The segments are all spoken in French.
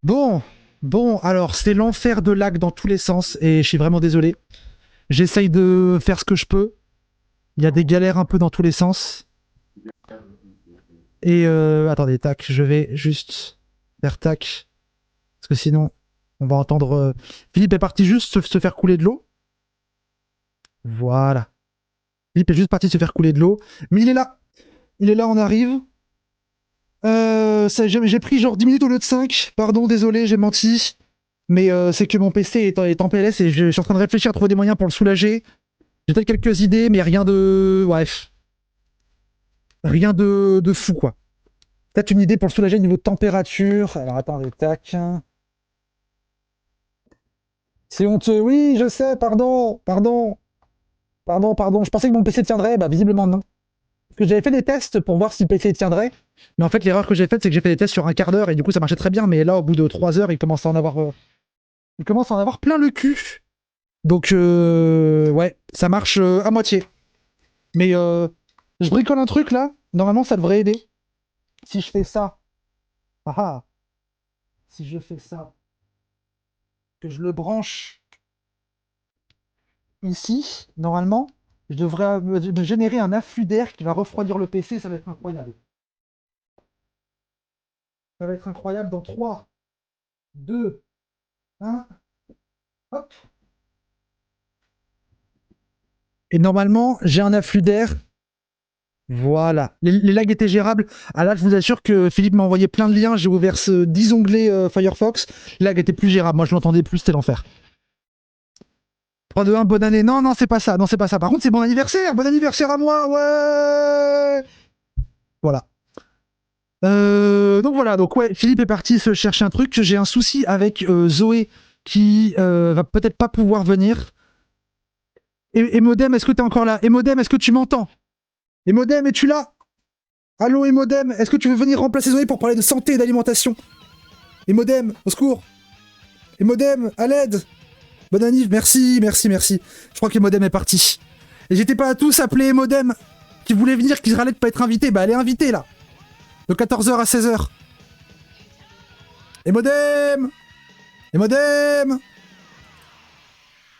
Bon, bon, alors c'est l'enfer de lag dans tous les sens et je suis vraiment désolé. J'essaye de faire ce que je peux. Il y a des galères un peu dans tous les sens. Et attendez, tac, je vais juste faire tac. Parce que sinon, on va entendre... Philippe est parti juste se faire couler de l'eau. Voilà. Philippe est juste parti se faire couler de l'eau. Mais il est là. Il est là, on arrive. J'ai pris genre 10 minutes au lieu de 5. Pardon, désolé, j'ai menti. Mais c'est que mon PC est en PLS et je suis en train de réfléchir à trouver des moyens pour le soulager. J'ai peut-être quelques idées, mais rien de... Bref. Rien de fou, quoi. Peut-être une idée pour le soulager au niveau de température. Alors, attendez, tac. C'est honteux. Oui, je sais, pardon, pardon, pardon. Je pensais que mon PC tiendrait. Bah, visiblement, non. Parce que j'avais fait des tests pour voir si le PC tiendrait. Mais en fait, l'erreur que j'ai faite, c'est que j'ai fait des tests sur un quart d'heure et du coup, ça marchait très bien. Mais là, au bout de 3 heures, il commence à en avoir... Il commence à en avoir plein le cul. Donc, ouais, ça marche à moitié. Mais je bricole un truc là. Normalement, ça devrait aider. Si je fais ça. Ah ah. Si je fais ça. Que je le branche ici. Normalement, je devrais me générer un afflux d'air qui va refroidir le PC. Ça va être incroyable. Ça va être incroyable dans 3, 2, 1. Hop. Et normalement, j'ai un afflux d'air. Voilà. Les lags étaient gérables. Ah là, je vous assure que Philippe m'a envoyé plein de liens. J'ai ouvert 10 onglets Firefox. Les lags étaient plus gérables. Moi, je l'entendais plus. C'était l'enfer. 3, 2, 1, bonne année. Non, non, c'est pas ça. Non, c'est pas ça. Par contre, c'est bon anniversaire. Bon anniversaire à moi. Ouais. Voilà. Donc voilà. Donc ouais, Philippe est parti se chercher un truc. J'ai un souci avec Zoé qui va peut-être pas pouvoir venir. Et Modem, est-ce que t'es encore là? Et Modem, est-ce que tu m'entends? Et Modem, es-tu là? Allô, Emodem, est-ce que tu veux venir remplacer Zoé pour parler de santé et d'alimentation? Emodem, au secours. Emodem, à l'aide. Bonne anniv, merci, merci, merci. Je crois qu'Emodem est parti. Et j'étais pas à tous appeler Emodem, qui voulait venir, qui râlait de pas être invité. Bah, elle est invitée, là. De 14h à 16h. Emodem. Emodem.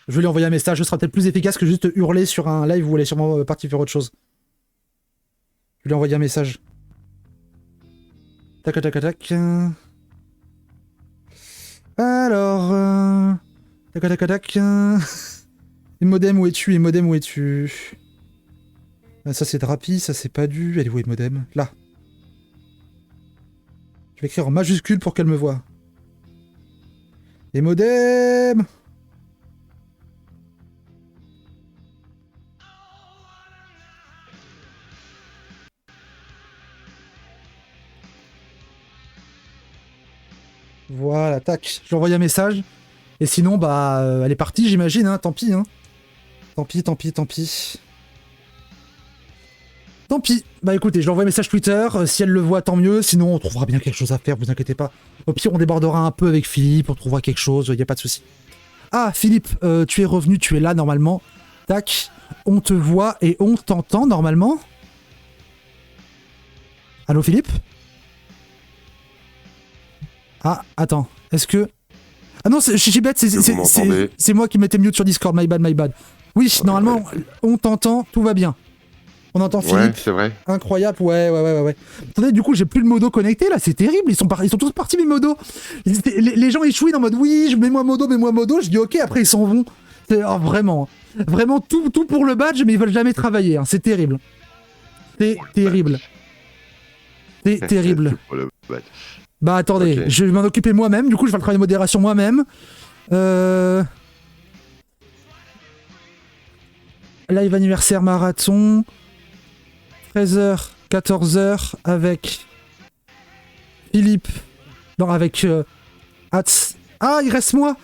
Je vais lui envoyer un message, ce sera peut-être plus efficace que juste hurler sur un live où elle est sûrement partie faire autre chose. Je vais lui envoyer un message. Tac, tac, tac. Alors... Tac, tac, tac. Emodem, où es-tu? Emodem, où es-tu? Ça, c'est Drapi, ça, c'est pas du... Elle est où, Emodem? Là. Je vais écrire en majuscule pour qu'elle me voie. Emodem! Voilà, tac. Je lui envoie un message. Et sinon, bah, elle est partie, j'imagine, hein. Tant pis, hein. Tant pis, tant pis, tant pis. Tant pis. Bah écoutez, je lui envoie un message Twitter. Si elle le voit, tant mieux. Sinon, on trouvera bien quelque chose à faire, vous inquiétez pas. Au pire, on débordera un peu avec Philippe, on trouvera quelque chose, y a pas de souci. Ah, Philippe, tu es revenu, tu es là normalement. Tac. On te voit et on t'entend normalement. Allô, Philippe? Ah, attends. Est-ce que... Ah non, je suis bête, c'est moi qui m'étais mute sur Discord, my bad, my bad. Oui, normalement, on t'entend, tout va bien. On entend Philippe. Ouais, c'est vrai. Incroyable, ouais. Attendez, du coup, j'ai plus le modo connecté, là, c'est terrible, ils sont tous partis, mes modos. Les gens, ils chouinent en mode, oui, mets-moi modo, je dis ok, après, ils s'en vont. Oh, vraiment, tout pour le badge, mais ils veulent jamais travailler, hein. C'est terrible. C'est terrible. C'est terrible. Bah attendez, okay. Je vais m'en occuper moi-même, du coup je vais le travail de modération moi-même. Live anniversaire marathon. 13h, 14h avec Philippe. Non, avec Hats. Ah, il reste moi.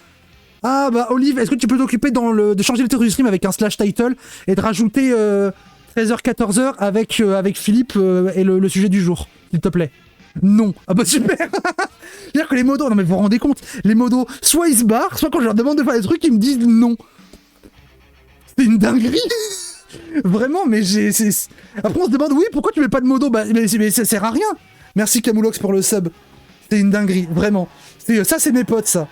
Ah bah Olive, est-ce que tu peux t'occuper de changer le titre du stream avec un slash title et de rajouter 13h, 14h avec Philippe et le sujet du jour, s'il te plaît. Non. Ah bah super. C'est-à-dire que les modos, non mais vous vous rendez compte, les modos, soit ils se barrent, soit quand je leur demande de faire des trucs, ils me disent non. C'est une dinguerie. Vraiment, mais après on se demande, oui, pourquoi tu mets pas de modo? Bah mais ça sert à rien. Merci Camoulox pour le sub. C'est une dinguerie, vraiment. Ça, c'est mes potes, ça.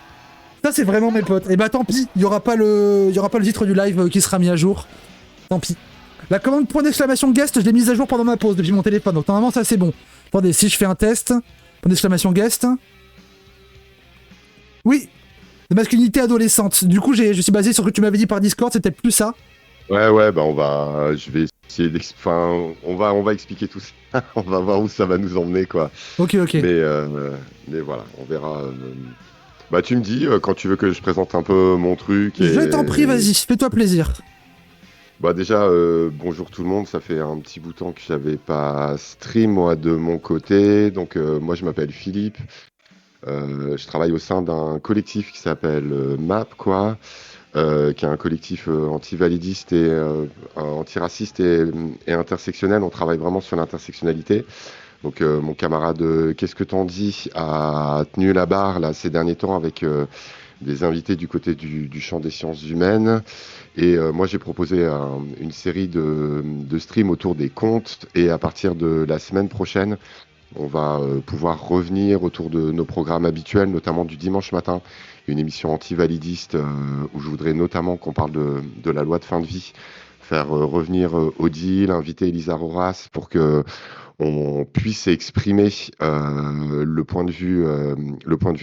Ça, c'est vraiment mes potes. Et bah, tant pis, il y aura pas le titre du live qui sera mis à jour. Tant pis. La commande point d'exclamation guest, je l'ai mise à jour pendant ma pause depuis mon téléphone. Donc, normalement, ça, c'est bon. Attendez, si je fais un test, point d'exclamation guest. Oui, de masculinité adolescente. Du coup, je suis basé sur ce que tu m'avais dit par Discord, c'était plus ça. Ouais, bah je vais essayer enfin, on va expliquer tout ça. On va voir où ça va nous emmener, quoi. Ok, ok. Mais, mais voilà, on verra. Bah, tu me dis quand tu veux que je présente un peu mon truc Je t'en prie, et vas-y, fais-toi plaisir. bah déjà bonjour tout le monde. Ça fait un petit bout de temps que j'avais pas stream moi de mon côté. Donc moi je m'appelle Philippe. Je travaille au sein d'un collectif qui s'appelle MAP, quoi. Qui est un collectif anti-validiste et antiraciste et intersectionnel. On travaille vraiment sur l'intersectionnalité. Donc mon camarade Qu'est-ce que t'en dis a tenu la barre là ces derniers temps avec des invités du côté du champ des sciences humaines. Et moi j'ai proposé une série de streams autour des contes. Et à partir de la semaine prochaine, on va pouvoir revenir autour de nos programmes habituels, notamment du dimanche matin, une émission anti-validiste où je voudrais notamment qu'on parle de la loi de fin de vie, faire revenir Odile, inviter Elisa Roras pour que on puisse exprimer le point de vue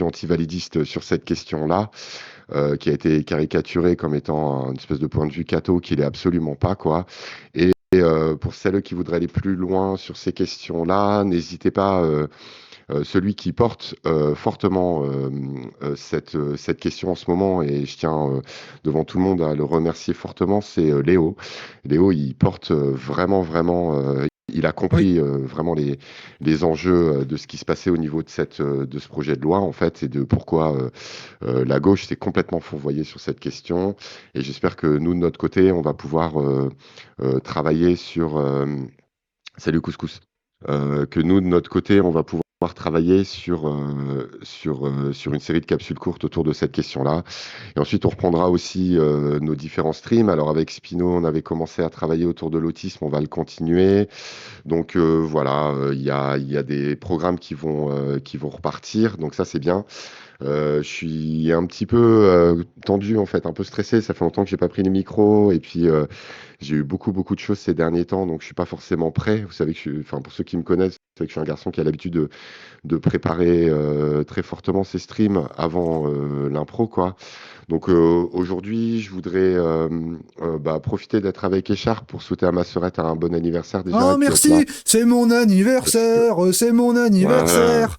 anti-validiste sur cette question-là, qui a été caricaturé comme étant une espèce de point de vue catho qu'il est absolument pas, quoi. Et pour celles qui voudraient aller plus loin sur ces questions-là, n'hésitez pas. Celui qui porte fortement cette question en ce moment, et je tiens devant tout le monde à le remercier fortement, c'est Léo. Léo, il porte vraiment, il a Oui. compris vraiment les enjeux de ce qui se passait au niveau de ce projet de loi, en fait, et de pourquoi la gauche s'est complètement fourvoyée sur cette question. Et j'espère que nous, de notre côté, on va pouvoir travailler sur... Salut Couscous. Que nous, de notre côté, on va pouvoir travailler sur une série de capsules courtes autour de cette question-là. Et ensuite, on reprendra aussi nos différents streams. Alors avec Spino, on avait commencé à travailler autour de l'autisme, on va le continuer. Donc voilà, il y a des programmes qui vont repartir, donc ça c'est bien. Je suis un petit peu tendu en fait, un peu stressé. Ça fait longtemps que j'ai pas pris les micros et puis j'ai eu beaucoup de choses ces derniers temps, donc je suis pas forcément prêt. Vous savez que enfin pour ceux qui me connaissent, vous savez que je suis un garçon qui a l'habitude de préparer très fortement ses streams avant l'impro, quoi. Donc aujourd'hui, je voudrais bah, profiter d'être avec Echarp pour souhaiter à ma sœurette un bon anniversaire déjà Oh, et puis être là merci, c'est mon parce que anniversaire, c'est mon voilà. anniversaire.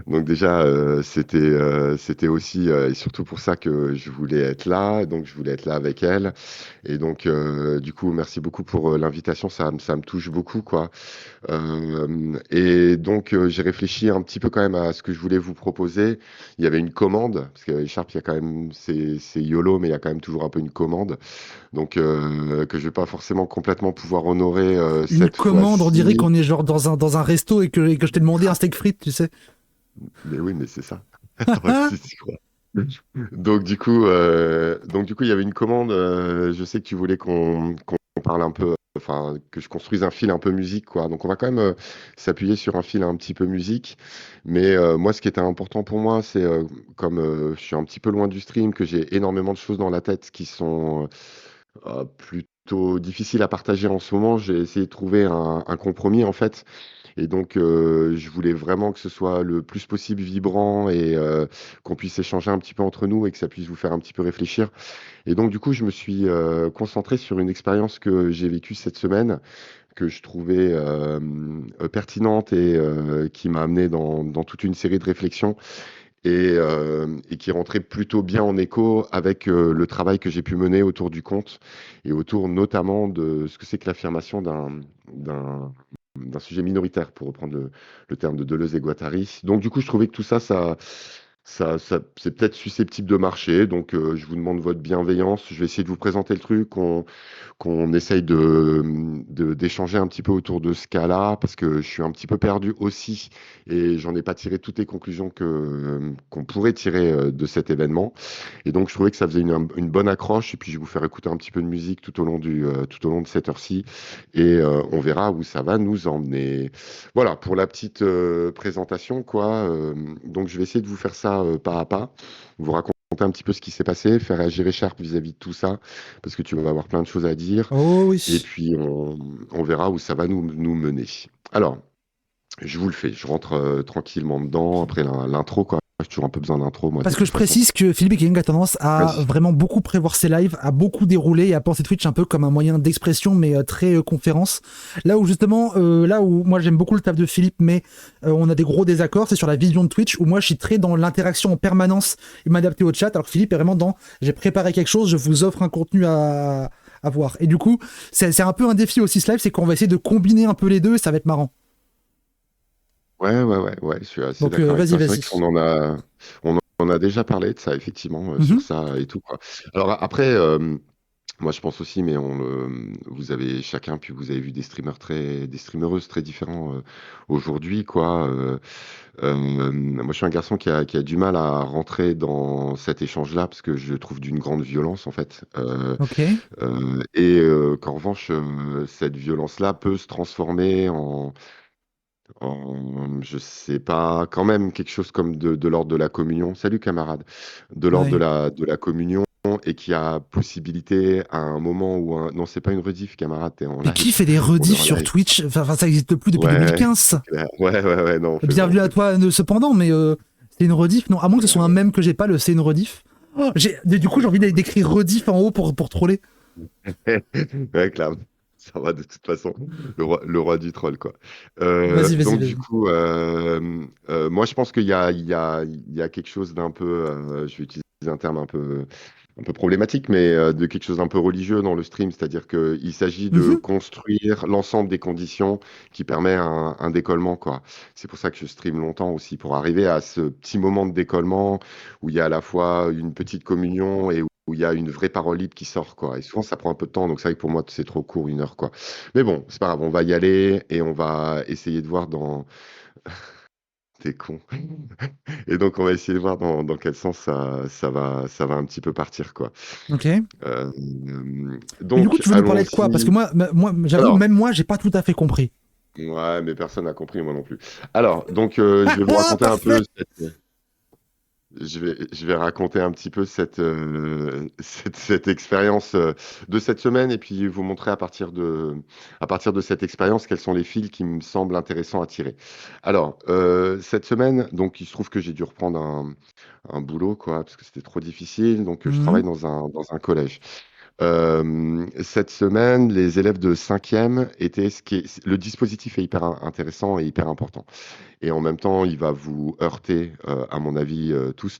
Donc déjà, c'était aussi et surtout pour ça que je voulais être là. Donc je voulais être là avec elle. Et donc du coup, merci beaucoup pour l'invitation. Ça me touche beaucoup, quoi. Et donc j'ai réfléchi un petit peu quand même à ce que je voulais vous proposer. Il y avait une commande parce que Sharp, il y a quand même c'est YOLO, mais il y a quand même toujours un peu une commande. Donc que je vais pas forcément complètement pouvoir honorer Une cette commande, on dirait fois-ci. qu'on est genre dans un resto et que je t'ai demandé un steak frites, tu sais. Mais oui, mais c'est ça. Ouais, si, si, quoi. Donc du coup, il y avait une commande. Je sais que tu voulais qu'on parle un peu, enfin, que je construise un fil un peu musique, quoi. Donc on va quand même s'appuyer sur un fil un petit peu musique. Mais moi, ce qui était important pour moi, c'est comme je suis un petit peu loin du stream, que j'ai énormément de choses dans la tête qui sont plutôt difficiles à partager en ce moment. J'ai essayé de trouver un compromis, en fait. Et donc, je voulais vraiment que ce soit le plus possible vibrant et qu'on puisse échanger un petit peu entre nous et que ça puisse vous faire un petit peu réfléchir. Et donc, du coup, je me suis concentré sur une expérience que j'ai vécue cette semaine, que je trouvais pertinente et qui m'a amené dans toute une série de réflexions et qui rentrait plutôt bien en écho avec le travail que j'ai pu mener autour du conte et autour notamment de ce que c'est que l'affirmation d'un d'un sujet minoritaire, pour reprendre le terme de Deleuze et Guattari. Donc du coup, je trouvais que tout ça, c'est peut-être susceptible de marcher, donc je vous demande votre bienveillance. Je vais essayer de vous présenter le truc, qu'on essaye d'échanger un petit peu autour de ce cas-là, parce que je suis un petit peu perdu aussi, et j'en ai pas tiré toutes les conclusions qu'on pourrait tirer de cet événement. Et donc, je trouvais que ça faisait une bonne accroche, et puis je vais vous faire écouter un petit peu de musique tout au long de cette heure-ci, et on verra où ça va nous emmener. Voilà, pour la petite présentation, quoi. Donc, je vais essayer de vous faire ça pas à pas, vous raconter un petit peu ce qui s'est passé, faire réagir Echarpe vis-à-vis de tout ça, parce que tu vas avoir plein de choses à dire, Oh et oui. puis on verra où ça va nous mener. Alors, je vous le fais, je rentre tranquillement dedans, après l'intro, quoi. J'ai toujours un peu besoin d'intro, moi, de Parce que toute je façon. précise que Philippe Gang a tendance à Vas-y. vraiment beaucoup prévoir ses lives, à beaucoup dérouler et à penser Twitch un peu comme un moyen d'expression, mais très conférence. Là où justement, là où moi j'aime beaucoup le taf de Philippe, mais on a des gros désaccords, c'est sur la vision de Twitch, où moi je suis très dans l'interaction en permanence et m'adapter au chat, alors que Philippe est vraiment dans j'ai préparé quelque chose, je vous offre un contenu à voir. Et du coup, c'est un peu un défi aussi ce live, c'est qu'on va essayer de combiner un peu les deux et ça va être marrant. Ouais, je suis assez Donc d'accord avec vas-y, toi. C'est vrai vas-y. qu'on en a déjà parlé de ça, effectivement, Mhm. sur ça et tout, quoi. Alors après, moi je pense aussi, mais vous avez chacun, puis vous avez vu des streameuses très différents aujourd'hui, quoi. Moi je suis un garçon qui a du mal à rentrer dans cet échange-là, parce que je le trouve d'une grande violence, en fait. Ok. Qu'en revanche, cette violence-là peut se transformer je sais pas, quand même quelque chose comme de l'ordre de la communion. Salut camarade. De l'ordre de Ouais. la communion, et qui a possibilité à un moment où non, c'est pas une rediff, camarade, t'es en Mais qui live. fait des On est rediffs en sur live. Twitch? Enfin, ça n'existe plus depuis Ouais, 2015. c'est clair. Ouais, non, on fait bien, on Bienvenue à fait toi, cependant, mais c'est une rediff. Non, à moins que ce soit un bien. mème que j'ai pas, le c'est une rediff. Oh, du coup, j'ai envie d'écrire rediff en haut pour troller. Ouais, clairement. Ça va de toute façon. Le roi du troll, quoi. Vas-y, vas-y, Donc, du vas-y. coup, moi, je pense qu'il y a quelque chose d'un peu, je vais utiliser un terme un peu problématique, mais de quelque chose d'un peu religieux dans le stream. C'est-à-dire qu'il s'agit de Mhm. construire l'ensemble des conditions qui permet un décollement, quoi. C'est pour ça que je stream longtemps aussi, pour arriver à ce petit moment de décollement où il y a à la fois une petite communion et où il y a une vraie parole libre qui sort, quoi. Et souvent, ça prend un peu de temps, donc c'est vrai que pour moi, c'est trop court, 1 heure, quoi. Mais bon, c'est pas grave, on va y aller et on va essayer de voir dans... T'es con. Et donc, on va essayer de voir dans quel sens ça va un petit peu partir, quoi. Ok. Euh, Mais du coup, donc, tu veux nous parler de quoi? Parce que allons-y. moi j'avoue, Alors, même moi, j'ai pas tout à fait compris. ouais, mais personne n'a compris, moi non plus. Alors, donc, je vais vous Ah, raconter un peu parfait! je vais raconter un petit peu cette expérience de cette semaine, et puis vous montrer à partir de cette expérience quels sont les fils qui me semblent intéressants à tirer. Alors, cette semaine, donc il se trouve que j'ai dû reprendre un boulot, quoi, parce que c'était trop difficile. Donc, je travaille Mhm. dans un collège. Cette semaine, les élèves de cinquième étaient le dispositif est hyper intéressant et hyper important. Et en même temps, il va vous heurter, à mon avis, tous.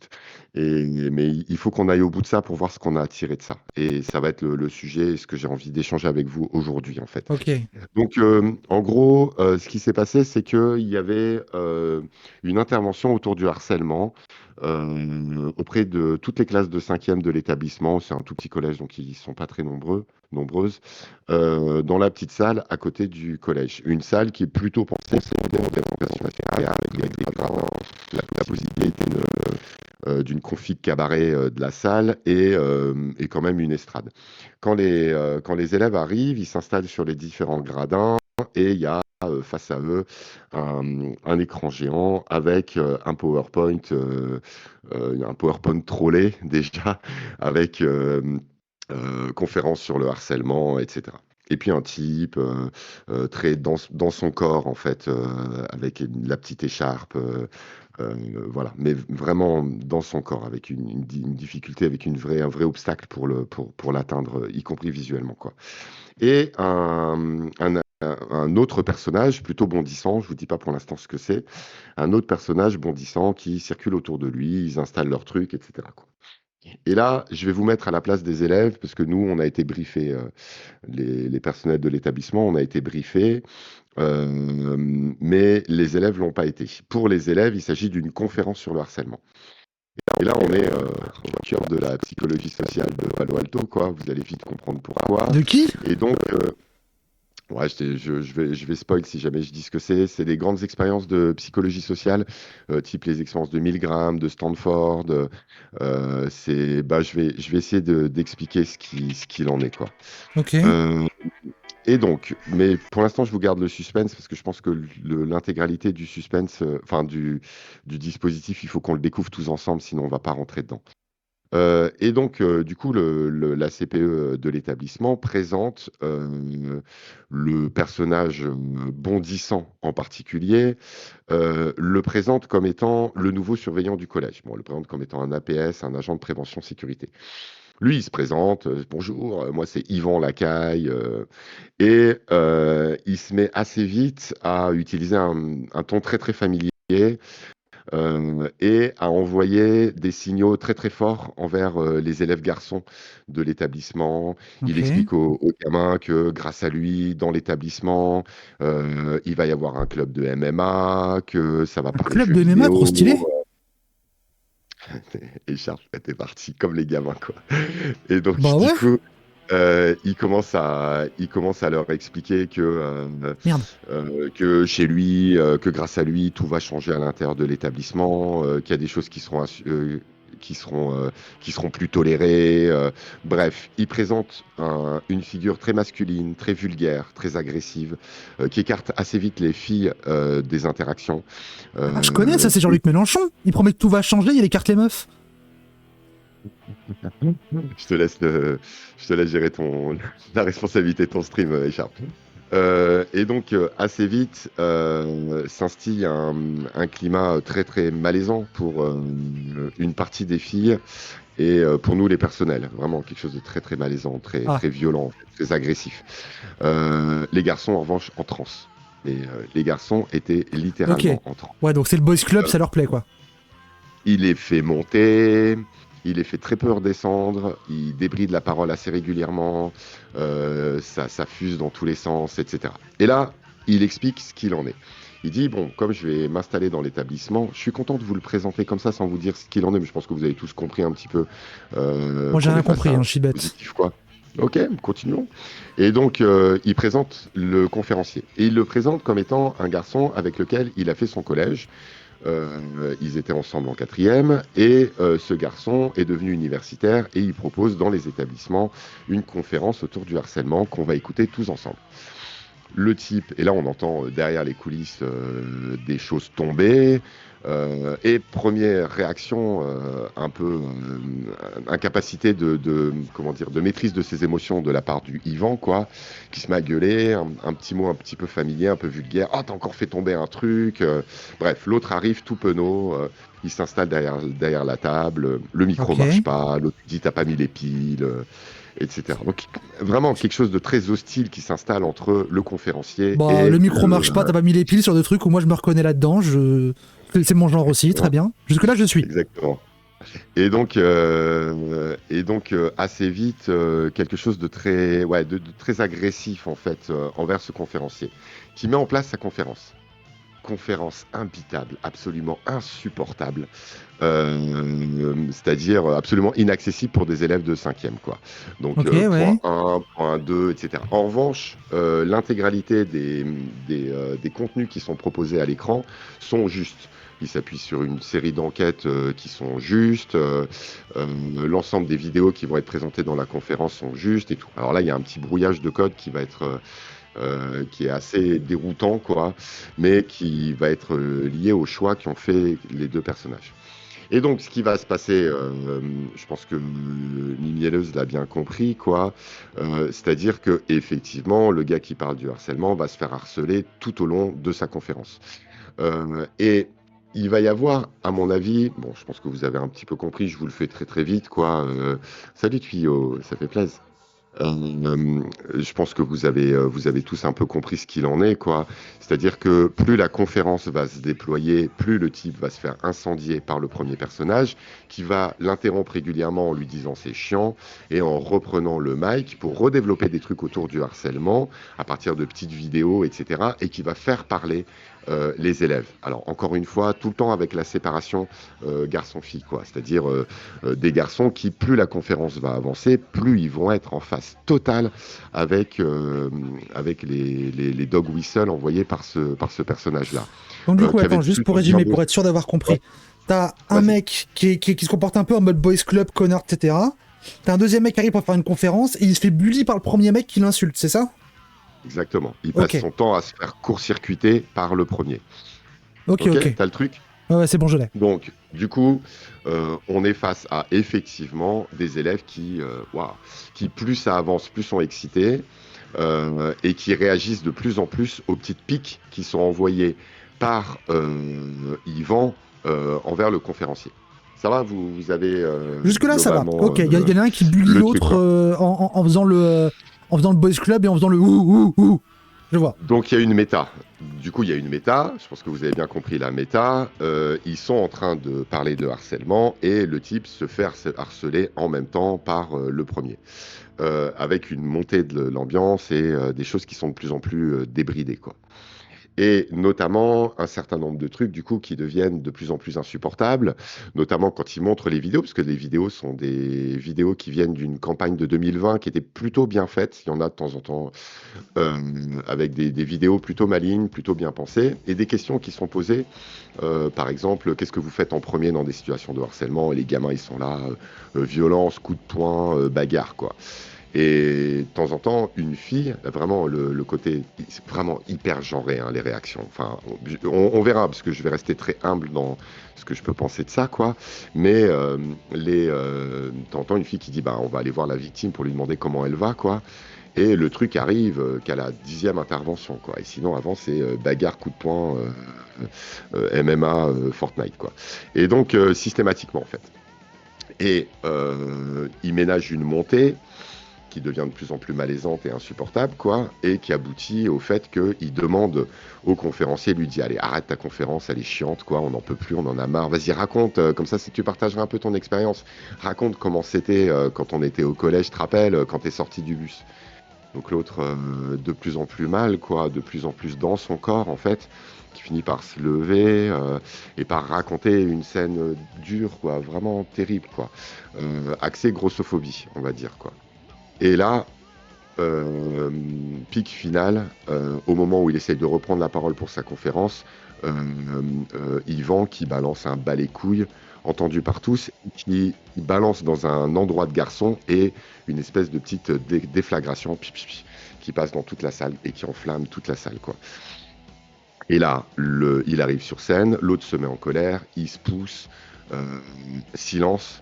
Mais il faut qu'on aille au bout de ça pour voir ce qu'on a à tirer de ça. Et ça va être le sujet, ce que j'ai envie d'échanger avec vous aujourd'hui, en fait. Ok. Donc, en gros, ce qui s'est passé, c'est qu'il y avait une intervention autour du harcèlement auprès de toutes les classes de cinquième de l'établissement. C'est un tout petit collège, donc ils ne sont pas très nombreuses, dans la petite salle à côté du collège. Une salle qui est plutôt pensée pour des représentations nationales, avec des gradins, la possibilité d'une config cabaret de la salle, et quand même une estrade. Quand les élèves arrivent, ils s'installent sur les différents gradins, et il y a face à eux un écran géant avec un PowerPoint trollé déjà, avec conférence sur le harcèlement, etc. Et puis un type très dans son corps, en fait, avec la petite écharpe, voilà, mais vraiment dans son corps, avec une difficulté, avec un vrai obstacle pour l'atteindre, y compris visuellement, quoi. Et un autre personnage plutôt bondissant, je vous dis pas pour l'instant ce que c'est, un autre personnage bondissant qui circule autour de lui, ils installent leurs trucs, etc., quoi. Et là, je vais vous mettre à la place des élèves, parce que nous, on a été briefés, les personnels de l'établissement, on a été briefés, euh, mais les élèves l'ont pas été. Pour les élèves, il s'agit d'une conférence sur le harcèlement. Et là, on est au cœur de la psychologie sociale de Palo Alto, quoi. Vous allez vite comprendre pourquoi. De qui? Et donc, ouais, je vais spoil si jamais je dis ce que c'est. C'est des grandes expériences de psychologie sociale, type les expériences de Milgram, de Stanford. Je vais essayer d'expliquer ce qu'il en est, quoi. Ok. Euh, et donc, mais pour l'instant, je vous garde le suspense parce que je pense que l'intégralité du suspense, enfin du dispositif, il faut qu'on le découvre tous ensemble, sinon on va pas rentrer dedans. Et donc, du coup, la CPE de l'établissement présente le personnage bondissant en particulier, le présente comme étant le nouveau surveillant du collège. Bon, on le présente comme étant un APS, un agent de prévention sécurité. Lui, il se présente, bonjour, moi c'est Yvan Lacaille, et il se met assez vite à utiliser un ton très très familier et à envoyer des signaux très très forts envers les élèves garçons de l'établissement. Il Ok. explique aux gamins que grâce à lui, dans l'établissement, il va y avoir un club de MMA, que ça va Un parler club jeux de MMA, trop vidéo. stylé. Et Charles était parti comme les gamins, quoi. Et donc, Bah du ouais. coup, il commence à leur expliquer Merde. que chez lui, que grâce à lui, tout va changer à l'intérieur de l'établissement, qu'il y a des choses qui seront, qui seront plus tolérées. Bref, il présente une figure très masculine, très vulgaire, très agressive, qui écarte assez vite les filles des interactions. Ah, je connais ça, Euh, c'est Jean-Luc Mélenchon. Il promet que tout va changer, il écarte les meufs. Je te laisse, je te laisse gérer la responsabilité de ton stream, Écharpe. Et donc, assez vite, s'instille un climat très très malaisant pour une partie des filles et pour nous les personnels. Vraiment quelque chose de très très malaisant, très, Ah, très violent, très agressif. Les garçons, en revanche, en transe. Les garçons étaient ok. littéralement en transe. Ouais, donc c'est le boys club, ça leur plaît, quoi. Il les fait monter, il les fait très peu redescendre, il débride la parole assez régulièrement, ça fuse dans tous les sens, etc. Et là, il explique ce qu'il en est. Il dit, bon, comme je vais m'installer dans l'établissement, je suis content de vous le présenter comme ça sans vous dire ce qu'il en est, mais je pense que vous avez tous compris un petit peu Moi, j'ai qu'on rien est face à compris, un hein, je suis bête. dispositif, quoi. Ok, continuons. Et donc, il présente le conférencier. Et il le présente comme étant un garçon avec lequel il a fait son collège. Ils étaient ensemble en quatrième et ce garçon est devenu universitaire et il propose dans les établissements une conférence autour du harcèlement qu'on va écouter tous ensemble. Le type, et là on entend derrière les coulisses des choses tomber, et première réaction un peu incapacité comment dire, de maîtrise de ses émotions de la part du Yvan, quoi, qui se met à gueuler, un petit mot un petit peu familier, un peu vulgaire. Ah, t'as encore fait tomber un truc. Bref, l'autre arrive tout penaud, il s'installe derrière la table, le micro Ok. marche pas, l'autre dit t'as pas mis les piles, etc. Donc vraiment quelque chose de très hostile qui s'installe entre le conférencier Bah, le et micro marche pas, t'as pas mis les piles sur des trucs où moi je me reconnais là-dedans, c'est mon genre aussi, très exactement, bien. Jusque-là, je suis. exactement. Et donc assez vite, quelque chose de très, ouais, de très agressif en fait envers ce conférencier, qui met en place sa conférence. Conférence imbitable, absolument insupportable, c'est-à-dire absolument inaccessible pour des élèves de cinquième, quoi. Donc Ok, point ouais. 1, point 2, etc. En revanche, l'intégralité des contenus qui sont proposés à l'écran sont justes. Il s'appuie sur une série d'enquêtes qui sont justes, l'ensemble des vidéos qui vont être présentées dans la conférence sont justes et tout. Alors là, il y a un petit brouillage de code qui va être qui est assez déroutant, quoi, mais qui va être lié aux choix qu'ont fait les deux personnages. Et donc, ce qui va se passer, je pense que Nimielleuse l'a bien compris, quoi. C'est-à-dire que effectivement, le gars qui parle du harcèlement va se faire harceler tout au long de sa conférence. Et il va y avoir, à mon avis, bon, je pense que vous avez un petit peu compris, je vous le fais très très vite, quoi. Salut Tuyau, ça fait plaisir. Euh, je pense que vous avez tous un peu compris ce qu'il en est, quoi. C'est-à-dire que plus la conférence va se déployer, plus le type va se faire incendier par le premier personnage, qui va l'interrompre régulièrement en lui disant c'est chiant, et en reprenant le mic pour redévelopper des trucs autour du harcèlement, à partir de petites vidéos, etc., et qui va faire parler les élèves. Alors encore une fois, tout le temps avec la séparation garçon-fille, quoi. C'est-à-dire des garçons qui, plus la conférence va avancer, plus ils vont être en phase totale avec les dog whistles envoyés par ce personnage-là. Donc du coup, Qui avait attends, juste pour plutôt bien résumer, pour bossé. être sûr d'avoir Ouais, compris. T'as un vas-y. mec qui se comporte un peu en mode boys club, connard, etc. T'as un deuxième mec qui arrive pour faire une conférence et il se fait bully par le premier mec qui l'insulte, c'est ça? Exactement. Il passe Ok, son temps à se faire court-circuiter par le premier. ok, Ok, ok. t'as le truc? Ouais, ouais, c'est bon, je l'ai. Donc, du coup, on est face à effectivement des élèves waouh, qui plus ça avance, plus sont excités et qui réagissent de plus en plus aux petites piques qui sont envoyées par Yvan envers le conférencier. Ça va, vous avez Jusque-là, ça va. globalement Ok, il y en a un qui bully le truc, l'autre quoi. en faisant le boys club et en faisant le ouh, ouh, ouh. Je vois. Donc il y a une méta. Du coup, il y a une méta. Je pense que vous avez bien compris la méta. Ils sont en train de parler de harcèlement et le type se fait harceler en même temps par le premier, avec une montée de l'ambiance et des choses qui sont de plus en plus débridées, quoi. Et notamment un certain nombre de trucs du coup qui deviennent de plus en plus insupportables, notamment quand ils montrent les vidéos, parce que les vidéos sont des vidéos qui viennent d'une campagne de 2020 qui était plutôt bien faite. Il y en a de temps en temps euh, avec des vidéos plutôt malignes, plutôt bien pensées, et des questions qui sont posées. Par exemple, qu'est-ce que vous faites en premier dans des situations de harcèlement? Et les gamins, ils sont là, violence, coup de poing, bagarre, quoi. Et de temps en temps, une fille, vraiment le côté, c'est vraiment hyper genré, hein, les réactions. Enfin, on verra, parce que je vais rester très humble dans ce que je peux penser de ça, quoi. Mais de temps en temps, une fille qui dit, bah, on va aller voir la victime pour lui demander comment elle va, quoi. Et le truc arrive qu'à la 10e intervention, quoi. Et sinon, avant, c'est bagarre, coup de poing, MMA, Fortnite, quoi. Et donc, systématiquement, en fait. Et il ménage une montée qui devient de plus en plus malaisante et insupportable, quoi, et qui aboutit au fait qu'il demande au conférencier, lui dit, allez, arrête ta conférence, elle est chiante, quoi, on n'en peut plus, on en a marre, vas-y, raconte, comme ça, si tu partagerais un peu ton expérience, raconte comment c'était quand on était au collège, je te rappelle, quand t'es sorti du bus. Donc l'autre, de plus en plus mal, quoi, de plus en plus dans son corps, en fait, qui finit par se lever et par raconter une scène dure, quoi, vraiment terrible, quoi. Axée grossophobie, on va dire, quoi. Et là, euh, pic final, au moment où il essaye de reprendre la parole pour sa conférence, euh, Yvan qui balance un balai couille entendu par tous, qui balance dans un endroit de garçon et une espèce de petite déflagration qui passe dans toute la salle et qui enflamme toute la salle, quoi. Et là, il arrive sur scène, l'autre se met en colère, il se pousse, euh, silence,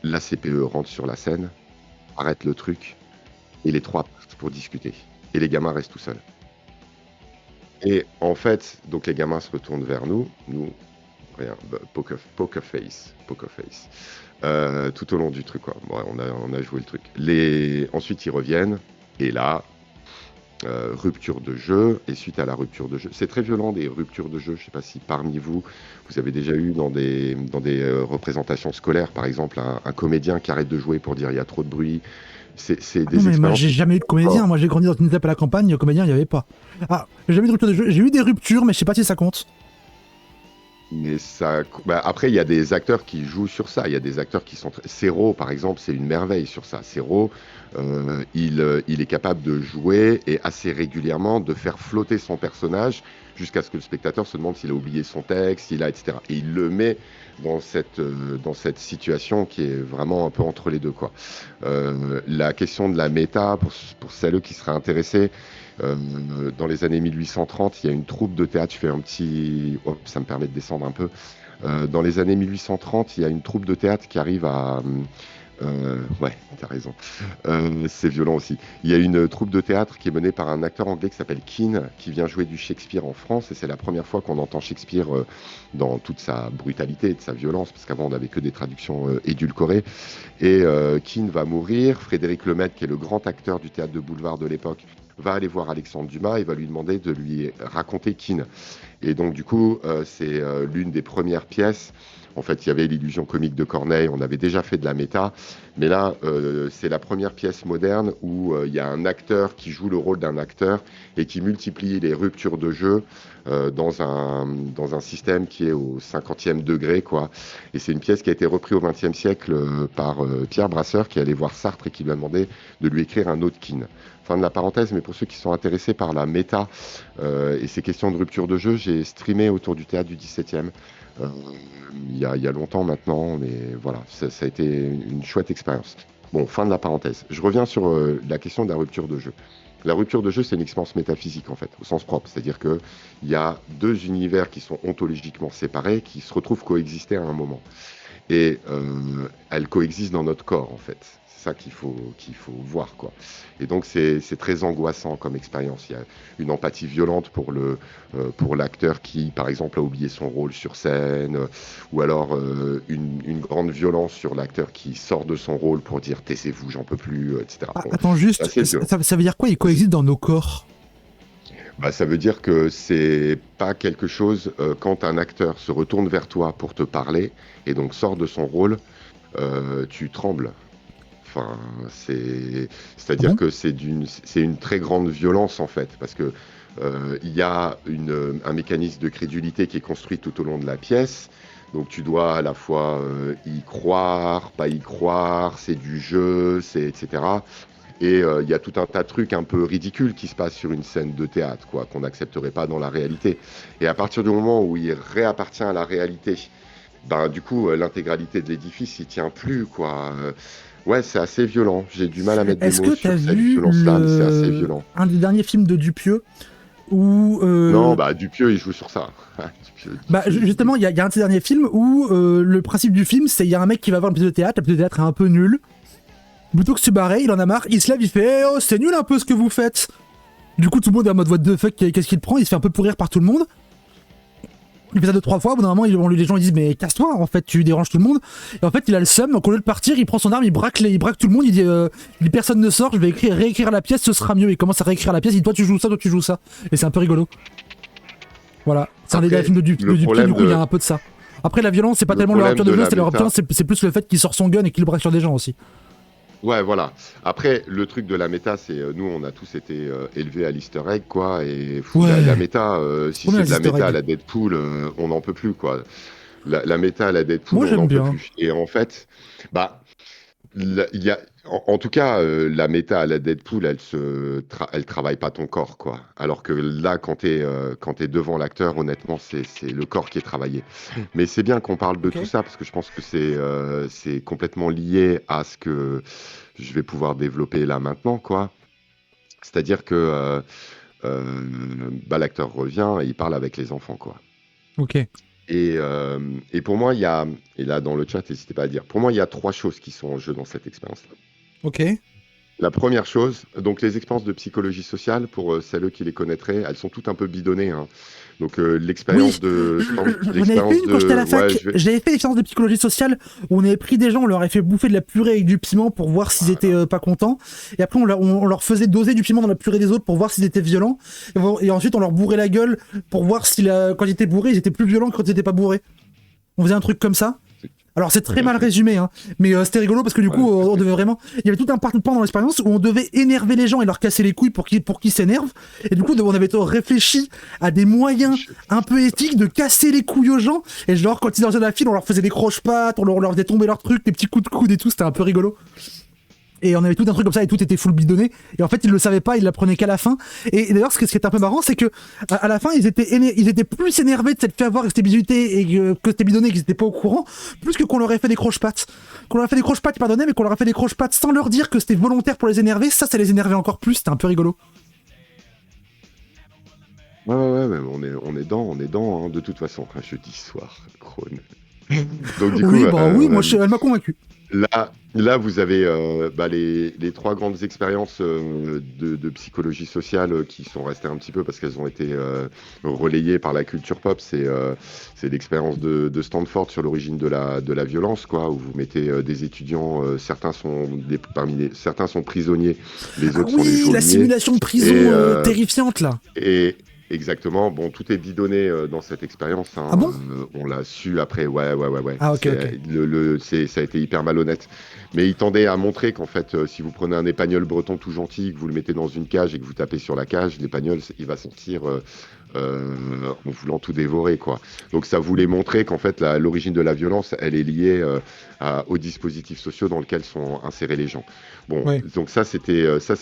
la CPE rentre sur la scène, arrête le truc, et les trois partent pour discuter. Et les gamins restent tout seuls. Et en fait, donc les gamins se retournent vers nous, rien, bah, poker face, tout au long du truc, quoi. Bon, on a joué le truc. Ensuite, ils reviennent, et là, rupture de jeu, et suite à la rupture de jeu, c'est très violent des ruptures de jeu, je sais pas si parmi vous, vous avez déjà eu dans des représentations scolaires, par exemple, un comédien qui arrête de jouer pour dire il y a trop de bruit, c'est Ah non, des mais moi expériences j'ai qui sont jamais eu de comédien. fortes. Moi j'ai grandi dans une étape à la campagne, comédien, il n'y avait pas. Ah, j'ai jamais eu de rupture de jeu. J'ai eu des ruptures, mais je sais pas si ça compte. Mais ça, bah, après, il y a des acteurs qui jouent sur ça. Il y a des acteurs qui sont. Serrault, par exemple, c'est une merveille sur ça. Serrault, il est capable de jouer et assez régulièrement de faire flotter son personnage jusqu'à ce que le spectateur se demande s'il a oublié son texte, s'il a, etc. Et il le met dans cette situation qui est vraiment un peu entre les deux, quoi. La question de la méta, pour celles qui seraient intéressées, euh, dans les années 1830, il y a une troupe de théâtre. Je fais un petit. Oh, ça me permet de descendre un peu. Dans les années 1830, il y a une troupe de théâtre qui arrive à. Ouais, t'as raison. C'est violent aussi. Il y a une troupe de théâtre qui est menée par un acteur anglais qui s'appelle Keane, qui vient jouer du Shakespeare en France, et c'est la première fois qu'on entend Shakespeare dans toute sa brutalité et de sa violence, parce qu'avant on n'avait que des traductions édulcorées. Et Keane va mourir. Frédéric Lemaître, qui est le grand acteur du théâtre de boulevard de l'époque, va aller voir Alexandre Dumas et va lui demander de lui raconter Keane. Et donc, du coup, c'est l'une des premières pièces. En fait, il y avait l'illusion comique de Corneille, on avait déjà fait de la méta, mais là, c'est la première pièce moderne où il y a un acteur qui joue le rôle d'un acteur et qui multiplie les ruptures de jeu dans un système qui est au 50e degré, quoi. Et c'est une pièce qui a été reprise au XXe siècle par Pierre Brasseur, qui allait voir Sartre et qui lui a demandé de lui écrire un autre Keane. Fin de la parenthèse, mais pour ceux qui sont intéressés par la méta et ces questions de rupture de jeu, j'ai streamé autour du théâtre du 17e. Il y a longtemps maintenant, mais voilà, ça a été une chouette expérience. Bon, fin de la parenthèse. Je reviens sur la question de la rupture de jeu. La rupture de jeu, c'est une expérience métaphysique, en fait, au sens propre. C'est-à-dire qu'il y a deux univers qui sont ontologiquement séparés, qui se retrouvent coexister à un moment. Et elles coexistent dans notre corps, en fait. C'est ça qu'il faut voir, quoi. Et donc, c'est très angoissant comme expérience. Il y a une empathie violente pour l'acteur qui, par exemple, a oublié son rôle sur scène, ou alors une grande violence sur l'acteur qui sort de son rôle pour dire « taisez-vous, j'en peux plus », etc. Ah, Bon, attends, juste, ça veut dire quoi, ils coexistent dans nos corps? bah, ça veut dire que c'est pas quelque chose, quand un acteur se retourne vers toi pour te parler, et donc sort de son rôle, tu trembles. Enfin, Ah c'est-à-dire bon? que c'est une très grande violence en fait, parce que il y a un mécanisme de crédulité qui est construit tout au long de la pièce. Donc tu dois à la fois y croire, pas y croire, c'est du jeu, etc. Et il y a tout un tas de trucs un peu ridicules qui se passent sur une scène de théâtre, quoi, qu'on n'accepterait pas dans la réalité. Et à partir du moment où il réappartient à la réalité, ben, du coup, l'intégralité de l'édifice, il tient plus, quoi. Ouais, c'est assez violent. J'ai du mal à mettre des Est-ce que mots t'as sur cette vu violence-là, mais c'est assez violent. un des derniers films de Dupieux où Non, bah, Dupieux, il joue sur ça. justement il y a un de ces derniers films où le principe du film c'est il y a un mec qui va voir une pièce de théâtre, la pièce de théâtre est un peu nulle. Plutôt que de se barrer, il en a marre, il se lève, il fait eh oh c'est nul un peu ce que vous faites. Du coup tout le monde est en mode what the fuck, qu'est-ce qu'il prend, il se fait un peu pourrir par tout le monde. Il fait ça 2-3 fois, au bout d'un moment les gens ils disent mais casse-toi en fait tu déranges tout le monde. Et en fait il a le seum, donc au lieu de partir il prend son arme, il braque tout le monde, il dit personne ne sort, je vais réécrire la pièce, ce sera mieux. Il commence à réécrire la pièce, il dit toi tu joues ça. Et c'est un peu rigolo. Voilà, c'est un des films de Dupieux, du coup il y a un peu de ça. Après la violence c'est pas tellement la rupture de jeu, c'est la rupture, c'est plus le fait qu'il sort son gun et qu'il braque sur des gens aussi. Ouais, voilà. Après, le truc de la méta, c'est nous, on a tous été élevés à l'easter egg, quoi. Et la méta, si c'est de la méta à la Deadpool, on n'en peut plus, quoi. La méta à la Deadpool, moi, on n'en peut bien. plus. Et en fait, bah, il y a, en tout cas, la méta à la Deadpool, elle travaille pas ton corps, quoi. Alors que là, quand t'es devant l'acteur, honnêtement, c'est le corps qui est travaillé. Mais c'est bien qu'on parle de tout ça parce que je pense que c'est complètement lié à ce que je vais pouvoir développer là maintenant, quoi. C'est-à-dire que bah, l'acteur revient et il parle avec les enfants, quoi. Ok. Et pour moi, il y a, et là dans le chat, n'hésitez pas à dire, pour moi, il y a 3 choses qui sont en jeu dans cette expérience-là. Ok. La première chose, donc les expériences de psychologie sociale, pour celles qui les connaîtraient, elles sont toutes un peu bidonnées, hein. Donc l'expérience de... J'en avais fait une quand j'étais à la fac, j'avais fait l'expérience de psychologie sociale où on avait pris des gens, on leur avait fait bouffer de la purée avec du piment pour voir s'ils étaient pas contents, et après on leur faisait doser du piment dans la purée des autres pour voir s'ils étaient violents, et ensuite on leur bourrait la gueule pour voir si quand ils étaient bourrés, ils étaient plus violents que quand ils étaient pas bourrés. On faisait un truc comme ça. Alors c'est très mal résumé, hein, mais c'était rigolo parce que du coup on devait vraiment... Il y avait tout un pan dans l'expérience où on devait énerver les gens et leur casser les couilles pour qu'ils s'énervent, et du coup on avait réfléchi à des moyens un peu éthiques de casser les couilles aux gens, et genre quand ils dans la file on leur faisait des croche-pattes, on leur faisait tomber leurs trucs, des petits coups de coude et tout, c'était un peu rigolo. Et on avait tout un truc comme ça et tout était full bidonné. Et en fait, ils le savaient pas, ils l'apprenaient qu'à la fin. Et d'ailleurs, ce qui est un peu marrant, c'est que à la fin, ils étaient plus énervés de s'être fait avoir que c'était bidonné et que c'était bidonné et qu'ils étaient pas au courant, plus que qu'on leur ait fait des croche-pattes. Qu'on leur a fait des croche-pattes, pardonnez, mais qu'on leur a fait des croche-pattes sans leur dire que c'était volontaire pour les énerver, ça les énervait encore plus. C'était un peu rigolo. Ouais, mais on est dans, hein, de toute façon, un jeudi soir, Krone. Donc du coup, oui, moi, elle m'a convaincu. Là, vous avez les trois grandes expériences de psychologie sociale qui sont restées un petit peu parce qu'elles ont été relayées par la culture pop. C'est l'expérience de Stanford sur l'origine de la violence, quoi, où vous mettez des étudiants, certains sont prisonniers, les Ah autres sont les oui, la geôliers. simulation de Et, prison terrifiante là. et exactement, bon, tout est bidonné dans cette expérience, Ah hein, bon? on l'a su après, ouais. Ah ok, ok. Ça a été hyper malhonnête. Mais il tendait à montrer qu'en fait, si vous prenez un épagnol breton tout gentil, que vous le mettez dans une cage et que vous tapez sur la cage, l'épagnol, il va sortir en voulant tout dévorer, quoi. Donc ça voulait montrer qu'en fait, l'origine de la violence, elle est liée aux dispositifs sociaux dans lesquels sont insérés les gens. Bon, Ouais. donc ça, c'est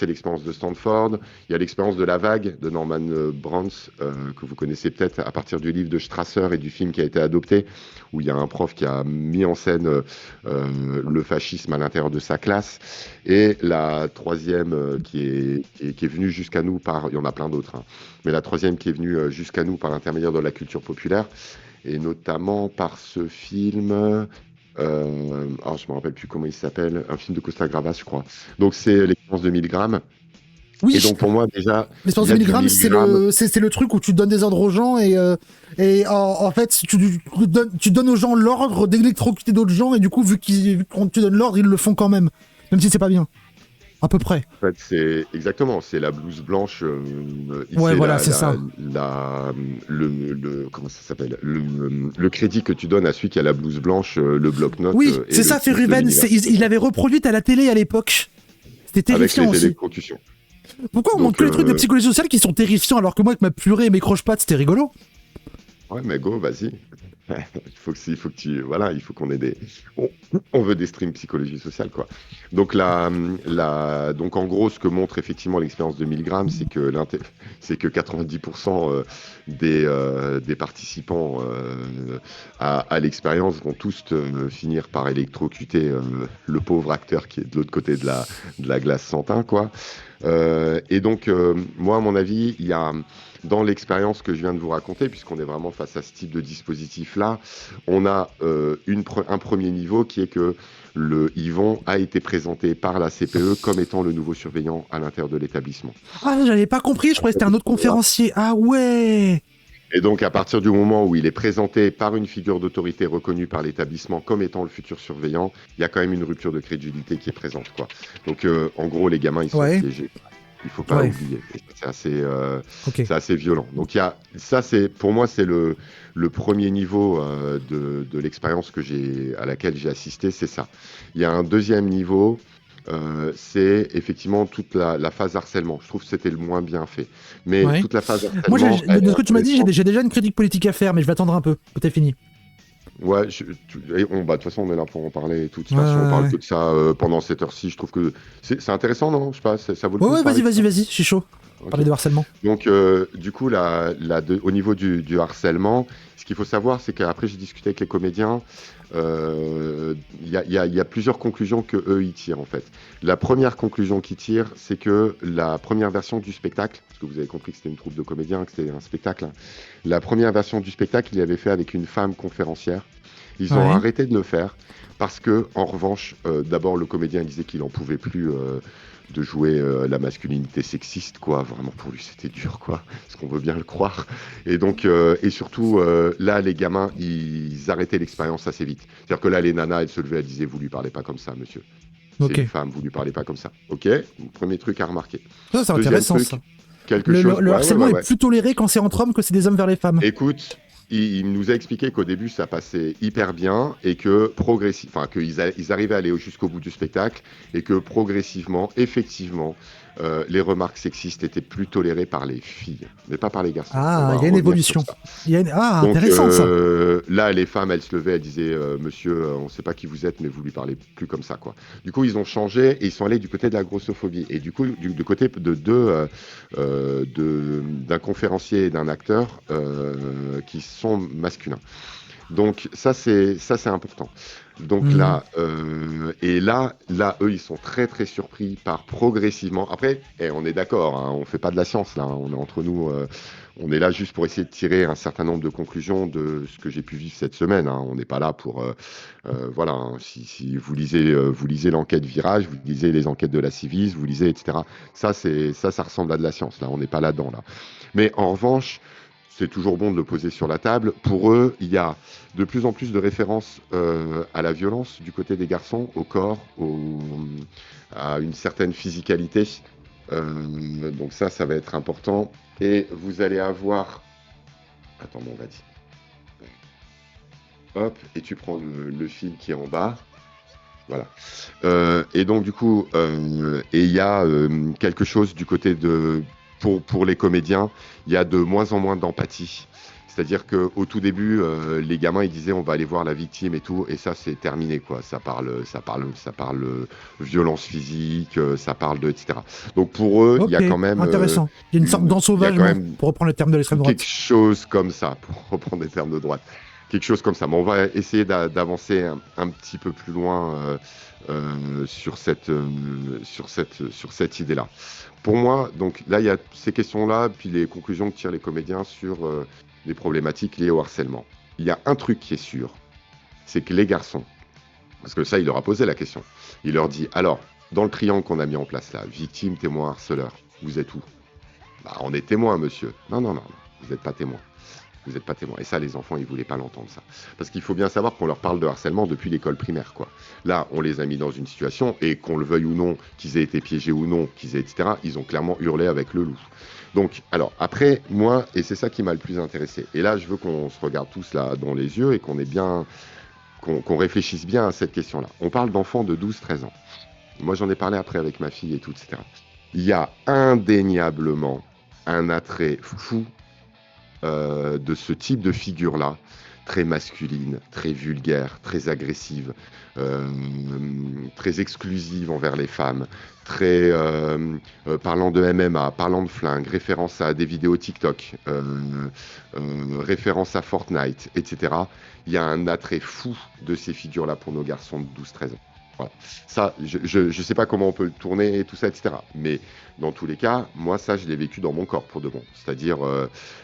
l'expérience de Stanford. Il y a l'expérience de la vague de Norman Granz, que vous connaissez peut-être à partir du livre de Strasser et du film qui a été adopté, où il y a un prof qui a mis en scène le fascisme à l'intérieur de sa classe. Et la troisième qui est venue jusqu'à nous par, il y en a plein d'autres, hein, mais la troisième qui est venue jusqu'à nous par l'intermédiaire de la culture populaire, et notamment par ce film. Alors je me rappelle plus comment il s'appelle, un film de Costa Gravas, je crois. Donc c'est l'expérience de 1000 grammes. Et Oui, donc pour moi déjà, il l'espérance y de a du milligrammes, 1000 grammes. c'est le truc où tu donnes des ordres aux gens et en fait, tu donnes aux gens l'ordre d'électrocuter d'autres gens et du coup, vu que tu donnes l'ordre, ils le font quand même. Même si c'est pas bien. À peu près. En fait, c'est exactement, c'est la blouse blanche. Ouais, C'est voilà, c'est ça. comment ça s'appelle, le crédit que tu donnes à celui qui a la blouse blanche, le bloc-notes Oui, et c'est le ça, sens de Féruven. l'univers. Il l'avait reproduite à la télé à l'époque. C'était Avec terrifiant les aussi. électrocutions. Pourquoi on montre Donc, que les trucs de psychologie sociale qui sont terrifiants alors que moi, avec ma purée et mes croche-pattes, c'était rigolo? ouais, mais go, vas-y. Voilà, il faut qu'on ait on, on veut des streams psychologie sociale, quoi. Donc, donc en gros, ce que montre effectivement l'expérience de 1000 grammes, c'est que 90% des participants à l'expérience vont tous finir par électrocuter le pauvre acteur qui est de l'autre côté de la glace sans teint, quoi. Et donc, moi, à mon avis, il y a dans l'expérience que je viens de vous raconter, puisqu'on est vraiment face à ce type de dispositif-là, on a un premier niveau qui est que le Yvon a été présenté par la CPE comme étant le nouveau surveillant à l'intérieur de l'établissement. Ah, j'avais pas compris, je croyais que c'était un autre conférencier. Ah ouais! Et donc, à partir du moment où il est présenté par une figure d'autorité reconnue par l'établissement comme étant le futur surveillant, il y a quand même une rupture de crédulité qui est présente, quoi. Donc, en gros, les gamins, ils sont Ouais, piégés. Il faut pas ouais, oublier. Et ok. c'est assez violent. Donc, pour moi, c'est le premier niveau de l'expérience à laquelle j'ai assisté, c'est ça. Il y a un deuxième niveau. C'est effectivement toute la phase harcèlement. Je trouve que c'était le moins bien fait. Mais Ouais. toute la phase Moi, harcèlement, elle de est ce que tu m'as dit, intéressante. j'ai déjà une critique politique à faire, mais je vais attendre un peu. Peut-être fini. Ouais, de toute façon, on est là pour en parler et tout. De toute Ouais, façon, on parle ouais, que de ça pendant cette heure-ci. Je trouve que c'est intéressant, non? Je sais pas, ça vaut le ouais, coup de ouais, parler de ça? vas-y, je suis chaud. Ok. Parler de harcèlement. Donc, du coup, au niveau du harcèlement, ce qu'il faut savoir, c'est qu'après, j'ai discuté avec les comédiens. Il y a plusieurs conclusions que eux ils tirent en fait. La première conclusion qu'ils tirent, c'est que la première version du spectacle, parce que vous avez compris que c'était une troupe de comédiens, que c'était un spectacle, hein, la première version du spectacle, ils l'avaient fait avec une femme conférencière. Ils ont Ouais. arrêté de le faire parce que, en revanche, d'abord le comédien disait qu'il en pouvait plus de jouer la masculinité sexiste, quoi. Vraiment pour lui c'était dur, quoi. Est-ce qu'on veut bien le croire? Et donc, et surtout, là, les gamins, ils arrêtaient l'expérience assez vite. C'est-à-dire que là, les nanas, elles se levaient, elles disaient, vous lui parlez pas comme ça, monsieur. C'est Ok. une femme, vous lui parlez pas comme ça. Ok? Premier truc à remarquer. Ça, c'est Deuxième intéressant, truc, ça. quelque chose. Le harcèlement est Ouais. plus toléré quand c'est entre hommes que c'est des hommes vers les femmes. Écoute, il nous a expliqué qu'au début ça passait hyper bien et que qu'ils arrivaient à aller jusqu'au bout du spectacle et que progressivement, effectivement, les remarques sexistes étaient plus tolérées par les filles, mais pas par les garçons. On Ah, va il y a une revenir sur évolution. ça. Ah, Donc intéressant, ça. là, les femmes, elles se levaient, elles disaient, Monsieur, on ne sait pas qui vous êtes, mais vous lui parlez plus comme ça, quoi. Du coup, ils ont changé et ils sont allés du côté de la grossophobie. Et du coup, du côté d'un conférencier et d'un acteur qui sont masculins. Donc ça c'est important. Donc Mhm. là, eux, ils sont très très surpris par progressivement. Après, on est d'accord, hein, on fait pas de la science là, hein, on est entre nous, on est là juste pour essayer de tirer un certain nombre de conclusions de ce que j'ai pu vivre cette semaine, hein. On n'est pas là pour, voilà, hein, si vous lisez l'enquête Virage, vous lisez les enquêtes de la Civis, vous lisez, etc. Ça ressemble à de la science là, on n'est pas là-dedans là. Mais en revanche, c'est toujours bon de le poser sur la table. Pour eux, il y a de plus en plus de références à la violence du côté des garçons, au corps, à une certaine physicalité. Donc ça va être important. Et vous allez avoir... Attends, bon, on va dire. Hop, et tu prends le fil qui est en bas. Voilà. Et donc du coup, et il y a quelque chose du côté de pour les comédiens, il y a de moins en moins d'empathie. C'est-à-dire que au tout début, les gamins ils disaient on va aller voir la victime et tout, et ça c'est terminé quoi. Ça parle violence physique, ça parle de etc. Donc pour eux, il y Ok, a quand même intéressant. Il y a une sorte il y a quand d'ensauvagement, même pour reprendre le terme de l'extrême quelque droite. chose comme ça, pour reprendre des termes de droite. Quelque chose comme ça. Mais on va essayer d'avancer un petit peu plus loin sur cette idée-là. Pour moi, donc là, il y a ces questions-là, puis les conclusions que tirent les comédiens sur les problématiques liées au harcèlement. Il y a un truc qui est sûr, c'est que les garçons, parce que ça, il leur a posé la question, il leur dit, alors, dans le triangle qu'on a mis en place là, victime, témoin, harceleur, vous êtes où? Bah, on est témoin, monsieur. Non, non, non, non, vous n'êtes pas témoin. Vous n'êtes pas témoin. Et ça, les enfants, ils voulaient pas l'entendre, ça. Parce qu'il faut bien savoir qu'on leur parle de harcèlement depuis l'école primaire, quoi. Là, on les a mis dans une situation, et qu'on le veuille ou non, qu'ils aient été piégés ou non, qu'ils aient, etc., ils ont clairement hurlé avec le loup. Donc, alors, après, moi, et c'est ça qui m'a le plus intéressé, et là, je veux qu'on se regarde tous là dans les yeux et qu'on ait bien, qu'on réfléchisse bien à cette question-là. On parle d'enfants de 12-13 ans. Moi, j'en ai parlé après avec ma fille et tout, etc. Il y a indéniablement un attrait fou de ce type de figure-là, très masculine, très vulgaire, très agressive, euh, très exclusive envers les femmes, très parlant de MMA, parlant de flingue, référence à des vidéos TikTok, référence à Fortnite, etc. Il y a un attrait fou de ces figures-là pour nos garçons de 12-13 ans. Voilà. Ça, je sais pas comment on peut le tourner et tout ça, etc. Mais dans tous les cas, moi, ça, je l'ai vécu dans mon corps pour de bon. C'est-à-dire,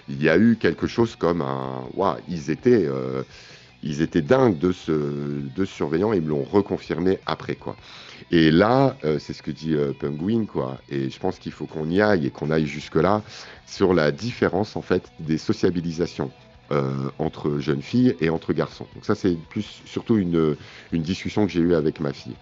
il y a eu quelque chose comme un... Ouah, ils étaient dingues de surveillants et ils me l'ont reconfirmé après, quoi. Et là, c'est ce que dit Penguin, quoi. Et je pense qu'il faut qu'on y aille et qu'on aille jusque-là sur la différence, en fait, des sociabilisations entre jeunes filles et entre garçons. Donc ça, c'est plus surtout une discussion que j'ai eue avec ma fille.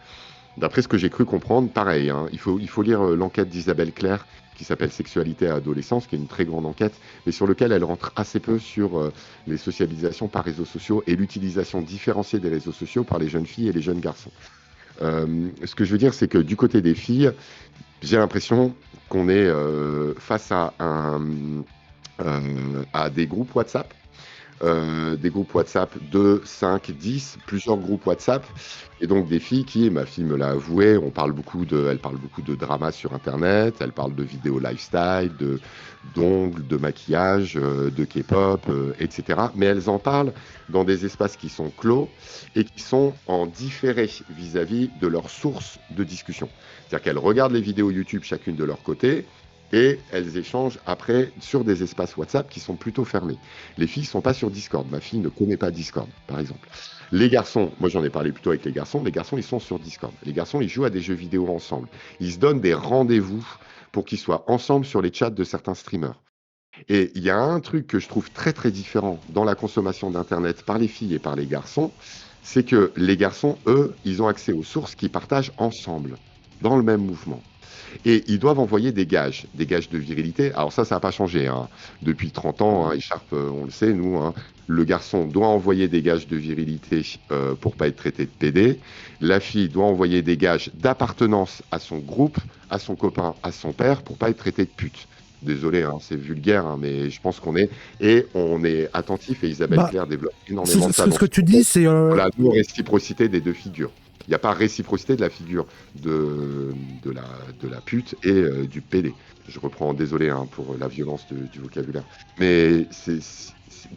D'après ce que j'ai cru comprendre, pareil, hein, il faut lire l'enquête d'Isabelle Claire qui s'appelle Sexualité à adolescence, qui est une très grande enquête, mais sur lequel elle rentre assez peu sur les socialisations par réseaux sociaux et l'utilisation différenciée des réseaux sociaux par les jeunes filles et les jeunes garçons. Ce que je veux dire, c'est que du côté des filles, j'ai l'impression qu'on est face à des groupes WhatsApp des groupes WhatsApp 2, 5, 10, plusieurs groupes WhatsApp, et donc des filles qui, et ma fille me l'a avoué, elle parle beaucoup de drama sur Internet, elle parle de vidéos lifestyle, d'ongles, de maquillage, de K-pop, etc. Mais elles en parlent dans des espaces qui sont clos et qui sont en différé vis-à-vis de leurs sources de discussion. C'est-à-dire qu'elles regardent les vidéos YouTube chacune de leur côté, et elles échangent après sur des espaces WhatsApp qui sont plutôt fermés. Les filles ne sont pas sur Discord. Ma fille ne connaît pas Discord, par exemple. Les garçons, moi j'en ai parlé plutôt avec les garçons, ils sont sur Discord. Les garçons, ils jouent à des jeux vidéo ensemble. Ils se donnent des rendez-vous pour qu'ils soient ensemble sur les chats de certains streamers. Et il y a un truc que je trouve très très différent dans la consommation d'Internet par les filles et par les garçons, c'est que les garçons, eux, ils ont accès aux sources qu'ils partagent ensemble, dans le même mouvement. Et ils doivent envoyer des gages de virilité. Alors ça n'a pas changé, hein. Depuis 30 ans, hein, Écharpe, on le sait, nous, hein, le garçon doit envoyer des gages de virilité pour pas être traité de PD. La fille doit envoyer des gages d'appartenance à son groupe, à son copain, à son père, pour pas être traité de pute. Désolé, hein, c'est vulgaire, hein, mais je pense qu'on est... Et on est attentif, et Isabelle Bah, Claire développe énormément de ça ce dans que son tu dis, propos, c'est la non-réciprocité des deux figures. Il n'y a pas réciprocité de la figure de, de, la, de la pute et du PD. Je reprends, désolé hein, pour la violence du vocabulaire. Mais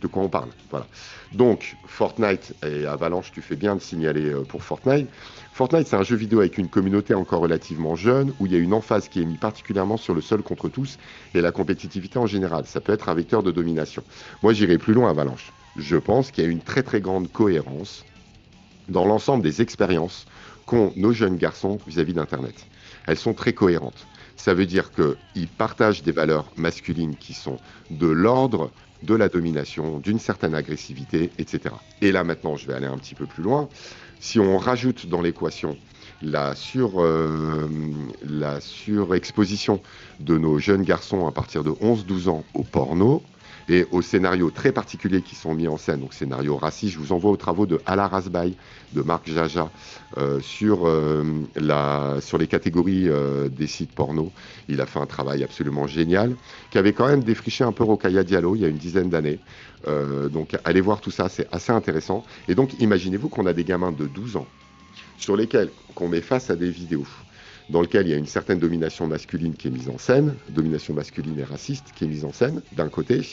de quoi on parle. Voilà. Donc, Fortnite et Avalanche, tu fais bien de signaler pour Fortnite. Fortnite, c'est un jeu vidéo avec une communauté encore relativement jeune, où il y a une emphase qui est mise particulièrement sur le seul contre tous et la compétitivité en général. Ça peut être un vecteur de domination. Moi, j'irai plus loin, Avalanche. Je pense qu'il y a une très très grande cohérence dans l'ensemble des expériences qu'ont nos jeunes garçons vis-à-vis d'Internet. Elles sont très cohérentes. Ça veut dire qu'ils partagent des valeurs masculines qui sont de l'ordre de la domination, d'une certaine agressivité, etc. Et là maintenant, je vais aller un petit peu plus loin. Si on rajoute dans l'équation la surexposition de nos jeunes garçons à partir de 11-12 ans au porno, et aux scénarios très particuliers qui sont mis en scène, donc scénarios racistes, je vous envoie aux travaux de Ala Rasbaï, de Marc Jaja, sur les catégories des sites porno. Il a fait un travail absolument génial, qui avait quand même défriché un peu Rokhaya Diallo il y a une dizaine d'années. Donc allez voir tout ça, c'est assez intéressant. Et donc imaginez-vous qu'on a des gamins de 12 ans, sur lesquels qu'on met face à des vidéos dans lequel il y a une certaine domination masculine qui est mise en scène, domination masculine et raciste qui est mise en scène, d'un côté.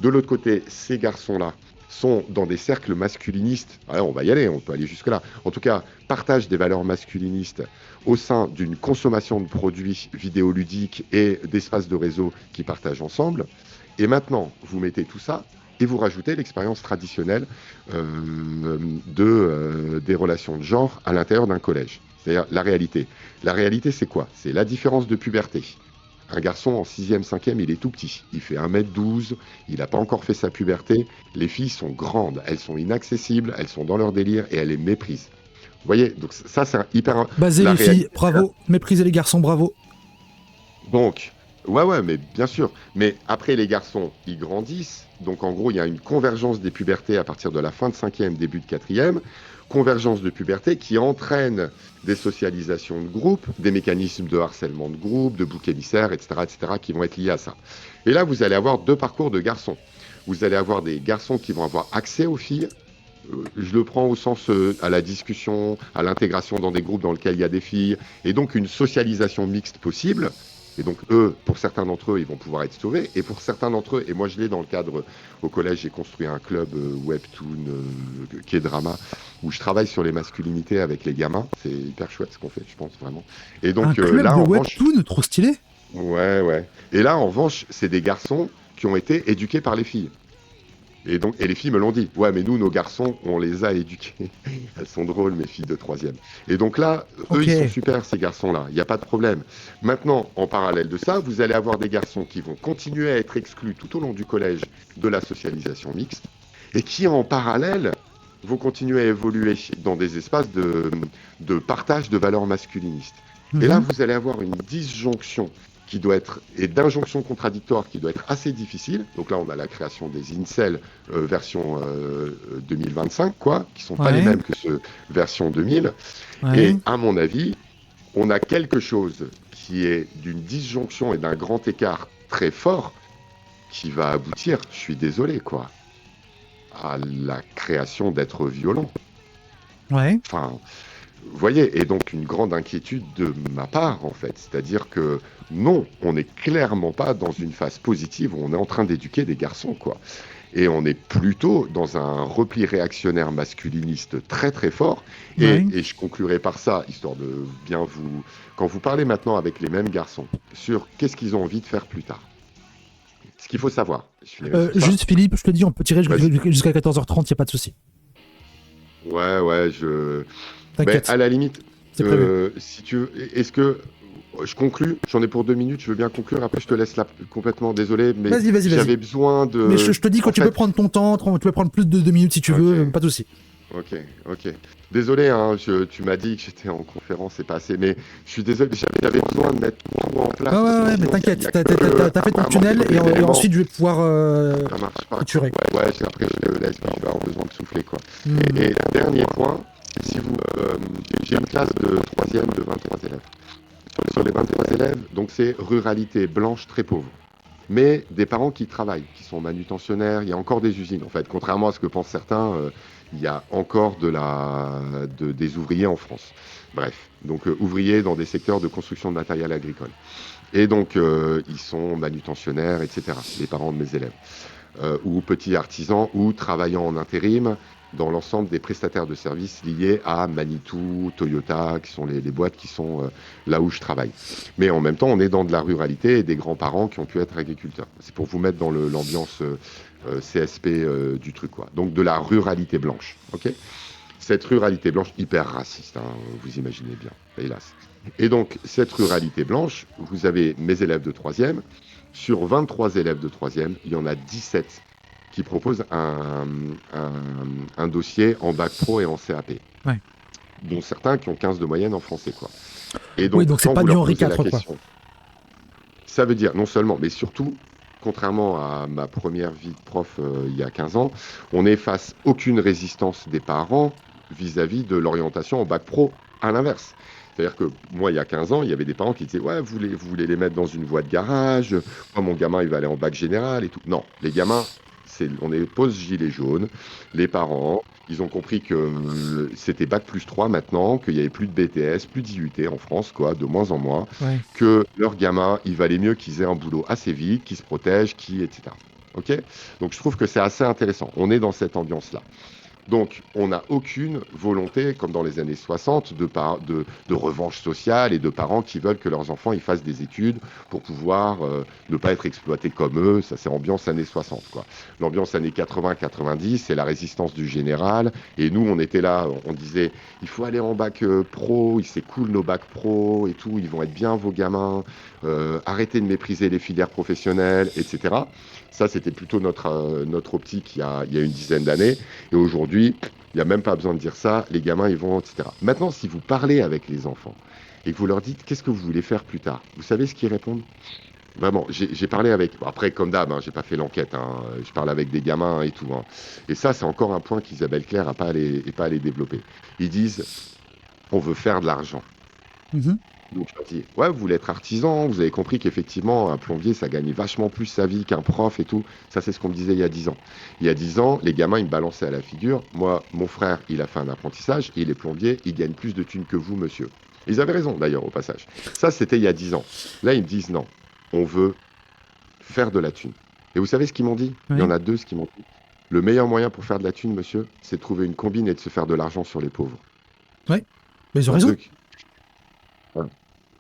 De l'autre côté, ces garçons-là sont dans des cercles masculinistes. Alors, on va y aller, on peut aller jusque-là. En tout cas, partagent des valeurs masculinistes au sein d'une consommation de produits vidéoludiques et d'espaces de réseau qui partagent ensemble. Et maintenant, vous mettez tout ça et vous rajoutez l'expérience traditionnelle des relations de genre à l'intérieur d'un collège. C'est-à-dire la réalité. La réalité, c'est quoi? C'est la différence de puberté. Un garçon en 6e, 5e, il est tout petit. Il fait 1m12, il n'a pas encore fait sa puberté. Les filles sont grandes, elles sont inaccessibles, elles sont dans leur délire et elles les méprisent. Vous voyez? Donc ça, c'est hyper... Basez la les filles, bravo. Méprisez les garçons, bravo. Donc, ouais, mais bien sûr. Mais après, les garçons, ils grandissent. Donc, en gros, il y a une convergence des pubertés à partir de la fin de 5e, début de 4e. Convergence de puberté qui entraîne des socialisations de groupe, des mécanismes de harcèlement de groupe, de bouc émissaire, etc., qui vont être liés à ça. Et là, vous allez avoir deux parcours de garçons. Vous allez avoir des garçons qui vont avoir accès aux filles. Je le prends au sens à la discussion, à l'intégration dans des groupes dans lesquels il y a des filles, et donc une socialisation mixte possible. Et donc eux, pour certains d'entre eux, ils vont pouvoir être sauvés. Et pour certains d'entre eux, et moi je l'ai dans le cadre, au collège, j'ai construit un club webtoon qui est drama, où je travaille sur les masculinités avec les gamins. C'est hyper chouette ce qu'on fait, je pense, vraiment. Et donc un club là, de en revanche... webtoon, trop stylé. Ouais. Et là, en revanche, c'est des garçons qui ont été éduqués par les filles. Et les filles me l'ont dit. Ouais, mais nous, nos garçons, on les a éduqués. Elles sont drôles, mes filles de 3e. Et donc là, eux, ils sont super, ces garçons-là. Il n'y a pas de problème. Maintenant, en parallèle de ça, vous allez avoir des garçons qui vont continuer à être exclus tout au long du collège de la socialisation mixte et qui, en parallèle, vont continuer à évoluer dans des espaces de partage de valeurs masculinistes. Et là, vous allez avoir une disjonction qui doit être, et d'injonctions contradictoires qui doit être assez difficile. Donc là, on a la création des incels version 2025, qui sont pas les mêmes que ceux version 2000. Et à mon avis, on a quelque chose qui est d'une disjonction et d'un grand écart très fort qui va aboutir, je suis désolé, à la création d'êtres violents. Enfin, vous voyez, et donc une grande inquiétude de ma part, en fait. C'est-à-dire que non, on n'est clairement pas dans une phase positive où on est en train d'éduquer des garçons, Et on est plutôt dans un repli réactionnaire masculiniste très très fort. Et je conclurai par ça, histoire de bien vous... Quand vous parlez maintenant avec les mêmes garçons sur qu'est-ce qu'ils ont envie de faire plus tard, ce qu'il faut savoir... juste Philippe, je te dis, on peut tirer jusqu'à 14h30, il n'y a pas de souci. Ouais, T'inquiète. Mais à la limite, si tu veux, est-ce que je conclue? J'en ai pour 2 minutes, je veux bien conclure, après je te laisse là complètement, désolé, mais vas-y. j'avais besoin de... Mais je te dis que tu peux prendre ton temps, tu peux prendre plus de 2 minutes si tu veux, pas de souci. Ok. Désolé, tu m'as dit que j'étais en conférence, c'est pas assez, mais je suis désolé, j'avais besoin de mettre tout en place. Ouais, mais t'inquiète, t'as fait ton tunnel et ensuite je vais pouvoir clôturer. Ouais, après je te laisse, je vais avoir besoin de souffler, Et dernier point, si vous, j'ai une classe de 3e de 23 élèves. Sur les 23 élèves, donc c'est ruralité blanche très pauvre. Mais des parents qui travaillent, qui sont manutentionnaires, il y a encore des usines en fait. Contrairement à ce que pensent certains, il y a encore des ouvriers en France. Bref, donc ouvriers dans des secteurs de construction de matériel agricole. Et donc ils sont manutentionnaires, etc. Les parents de mes élèves. ou petits artisans ou travaillant en intérim dans l'ensemble des prestataires de services liés à Manitou, Toyota, qui sont les boîtes qui sont là où je travaille. Mais en même temps, on est dans de la ruralité et des grands-parents qui ont pu être agriculteurs. C'est pour vous mettre dans l'ambiance CSP du truc, quoi. Donc de la ruralité blanche, ok. Cette ruralité blanche hyper raciste, hein, vous imaginez bien, hélas. Et donc, cette ruralité blanche, vous avez mes élèves de troisième. Sur 23 élèves de troisième, il y en a 17 qui proposent un dossier en bac pro et en CAP, Ouais. dont certains qui ont 15 de moyenne en français, quoi. Et Oui, donc, donc c'est quand pas vous du leur Henri posez la IV, quoi. question, ça veut dire non seulement, mais surtout, contrairement à ma première vie de prof il y a 15 ans, on n'est face aucune résistance des parents vis-à-vis de l'orientation en bac pro, à l'inverse. C'est-à-dire que moi, il y a 15 ans, il y avait des parents qui disaient ouais, vous voulez les mettre dans une voie de garage, moi, mon gamin, il va aller en bac général et tout. Non, les gamins, on est post-gilet jaune, les parents, ils ont compris que c'était bac plus 3 maintenant, qu'il n'y avait plus de BTS, plus d'IUT en France, quoi, de moins en moins, Ouais. que leur gamin, il valait mieux qu'ils aient un boulot assez vite, qu'ils se protègent, etc. Ok. Donc je trouve que c'est assez intéressant. On est dans cette ambiance-là. Donc, on n'a aucune volonté, comme dans les années 60, de revanche sociale et de parents qui veulent que leurs enfants ils fassent des études pour pouvoir ne pas être exploités comme eux. Ça, c'est ambiance années 60, quoi. L'ambiance années 80-90, c'est la résistance du général. Et nous, on était là, on disait, il faut aller en bac pro, c'est cool nos bacs pro et tout, ils vont être bien vos gamins, arrêtez de mépriser les filières professionnelles, etc. Ça, c'était plutôt notre optique il y a une dizaine d'années. Et aujourd'hui, il n'y a même pas besoin de dire ça, les gamins, ils vont, etc. Maintenant, si vous parlez avec les enfants et que vous leur dites qu'est-ce que vous voulez faire plus tard, vous savez ce qu'ils répondent? Vraiment, j'ai parlé avec, bon, après, comme d'hab, hein, j'ai pas fait l'enquête, hein, je parle avec des gamins et tout, hein. Et ça, c'est encore un point qu'Isabelle Claire n'a pas pas allé développer. Ils disent, on veut faire de l'argent. Mhm. Donc je leur dis, ouais, vous voulez être artisan, vous avez compris qu'effectivement, un plombier, ça gagne vachement plus sa vie qu'un prof et tout. Ça, c'est ce qu'on me disait il y a 10 ans. Il y a 10 ans, les gamins, ils me balançaient à la figure. Moi, mon frère, il a fait un apprentissage et il est plombier, il gagne plus de thunes que vous, monsieur. Ils avaient raison, d'ailleurs, au passage. Ça, c'était il y a 10 ans. Là, ils me disent, non, on veut faire de la thune. Et vous savez ce qu'ils m'ont dit? Il y en Oui. a deux, ce qu'ils m'ont dit. Le meilleur moyen pour faire de la thune, monsieur, c'est de trouver une combine et de se faire de l'argent sur les pauvres. Ouais. Mais ils ont Un raison. truc.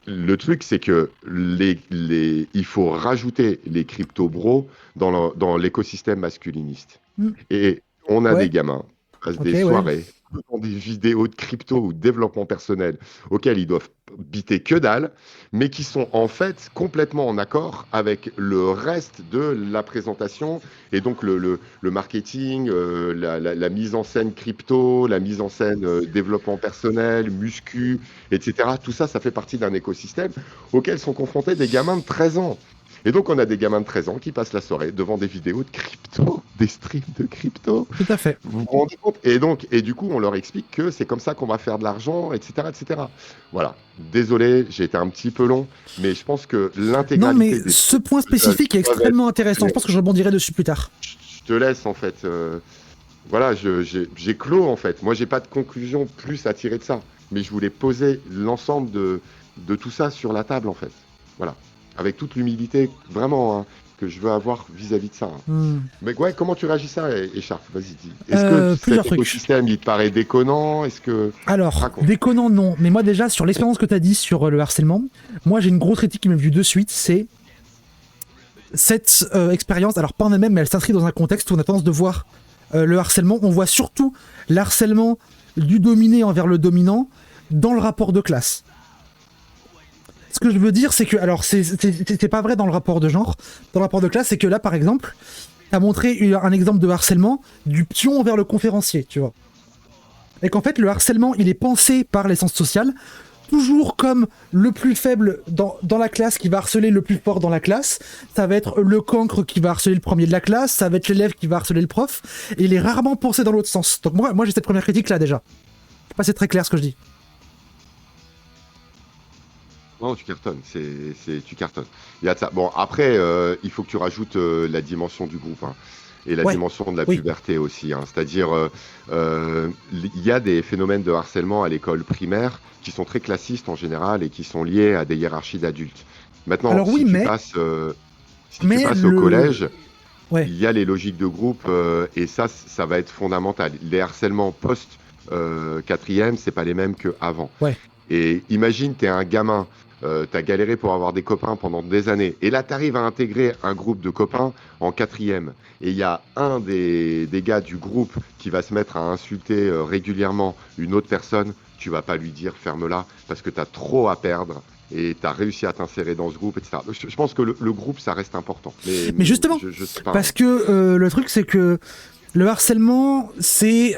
Le truc, c'est que il faut rajouter les crypto-bros dans l'écosystème masculiniste. Mm. Et on a des Ouais. gamins qui passent Ok, des ouais. soirées dans des vidéos de crypto ou de développement personnel auxquelles ils doivent biter que dalle, mais qui sont en fait complètement en accord avec le reste de la présentation et donc le marketing, la mise en scène crypto, la mise en scène développement personnel, muscu, etc. Tout ça, ça fait partie d'un écosystème auquel sont confrontés des gamins de 13 ans. Et donc, on a des gamins de 13 ans qui passent la soirée devant des vidéos de crypto, des streams de crypto. Tout à fait. Vous vous rendez compte? Et donc, et du coup, on leur explique que c'est comme ça qu'on va faire de l'argent, etc., etc. Voilà. Désolé, j'ai été un petit peu long, mais je pense que Non, mais l'intégralité des ce trucs point qui peuvent, spécifique est peuvent être extrêmement intéressant. Je pense tirés. que je rebondirai dessus plus tard. Je te laisse en fait. Voilà, j'ai clos en fait. Moi, j'ai pas de conclusion plus à tirer de ça, mais je voulais poser l'ensemble de tout ça sur la table en fait. Voilà, avec toute l'humilité vraiment hein, que je veux avoir vis-à-vis de ça, hein. Hmm. Mais ouais, comment tu réagis ça, Écharpe? Vas-y, dis. Est-ce que Plusieurs cet trucs. écosystème, il te paraît déconnant? Est-ce que... Alors, Raconte. déconnant, non. Mais moi, déjà, sur l'expérience que tu as dit sur le harcèlement, moi, j'ai une grosse critique qui m'est venue de suite. C'est cette expérience, alors pas en elle-même, mais elle s'inscrit dans un contexte où on a tendance de voir le harcèlement. On voit surtout le harcèlement du dominé envers le dominant dans le rapport de classe. Ce que je veux dire, c'est que, alors, c'est pas vrai dans le rapport de genre. Dans le rapport de classe, c'est que là, par exemple, t'as montré un exemple de harcèlement du pion envers le conférencier, tu vois. Et qu'en fait, le harcèlement, il est pensé par l'essence sociale, toujours comme le plus faible dans la classe qui va harceler le plus fort dans la classe. Ça va être le cancre qui va harceler le premier de la classe, ça va être l'élève qui va harceler le prof, et il est rarement pensé dans l'autre sens. Donc moi j'ai cette première critique là déjà. Je sais pas si c'est très clair ce que je dis. Non, tu cartonnes, tu cartonnes. Il y a de ça. Bon, après, il faut que tu rajoutes la dimension du groupe, hein, et la Ouais, dimension de la oui. puberté aussi, hein. C'est-à-dire, il y a des phénomènes de harcèlement à l'école primaire qui sont très classistes en général et qui sont liés à des hiérarchies d'adultes. Maintenant, Alors oui, si tu passes au mais collège, Ouais, il y a les logiques de groupe et ça va être fondamental. Les harcèlements post quatrième, c'est pas les mêmes qu'avant. ouais. Et imagine, t'es un gamin, t'as galéré pour avoir des copains pendant des années, et là t'arrives à intégrer un groupe de copains en quatrième, et il y a un des gars du groupe qui va se mettre à insulter régulièrement une autre personne, tu vas pas lui dire ferme-la, parce que t'as trop à perdre, et t'as réussi à t'insérer dans ce groupe, etc. Je pense que le groupe, ça reste important. Mais justement, Je sais pas. parce que le truc, c'est que le harcèlement, c'est,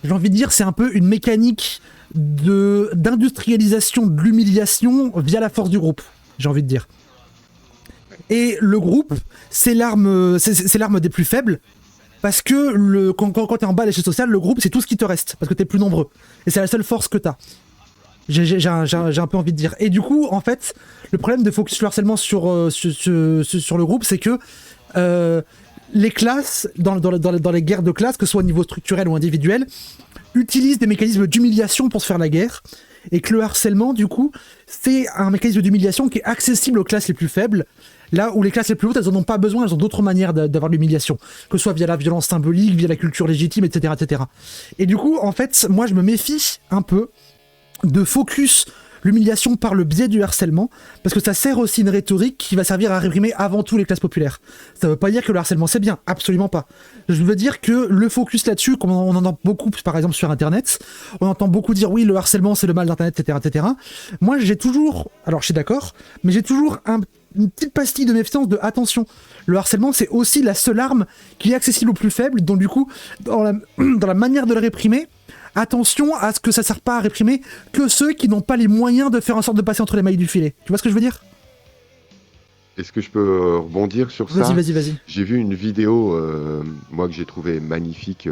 j'ai envie de dire, c'est un peu une mécanique d'industrialisation de l'humiliation via la force du groupe, j'ai envie de dire. Et le groupe, c'est l'arme des plus faibles, parce que quand t'es en bas à l'échelle sociale, le groupe, c'est tout ce qui te reste, parce que t'es plus nombreux. Et c'est la seule force que t'as. J'ai un peu envie de dire. Et du coup, en fait, le problème de focus le harcèlement sur le groupe, c'est que les classes, dans les guerres de classe, que ce soit au niveau structurel ou individuel, utilisent des mécanismes d'humiliation pour se faire la guerre. Et que le harcèlement, du coup, c'est un mécanisme d'humiliation qui est accessible aux classes les plus faibles. Là où les classes les plus hautes, elles n'en ont pas besoin, elles ont d'autres manières d'avoir l'humiliation. Que ce soit via la violence symbolique, via la culture légitime, etc., etc. Et du coup, en fait, moi, je me méfie un peu de focus l'humiliation par le biais du harcèlement, parce que ça sert aussi une rhétorique qui va servir à réprimer avant tout les classes populaires. Ça veut pas dire que le harcèlement c'est bien, absolument pas. Je veux dire que le focus là-dessus, comme on en entend beaucoup par exemple sur internet, on entend beaucoup dire oui le harcèlement c'est le mal d'internet, etc., etc. Moi j'ai toujours, alors je suis d'accord, mais j'ai toujours une petite pastille de méfiance de attention. Le harcèlement c'est aussi la seule arme qui est accessible aux plus faibles, donc du coup dans la manière de le réprimer, attention à ce que ça ne sert pas à réprimer que ceux qui n'ont pas les moyens de faire en sorte de passer entre les mailles du filet. Tu vois ce que je veux dire ? Est-ce que je peux rebondir sur ça? Vas-y. J'ai vu une vidéo, moi, que j'ai trouvé magnifique.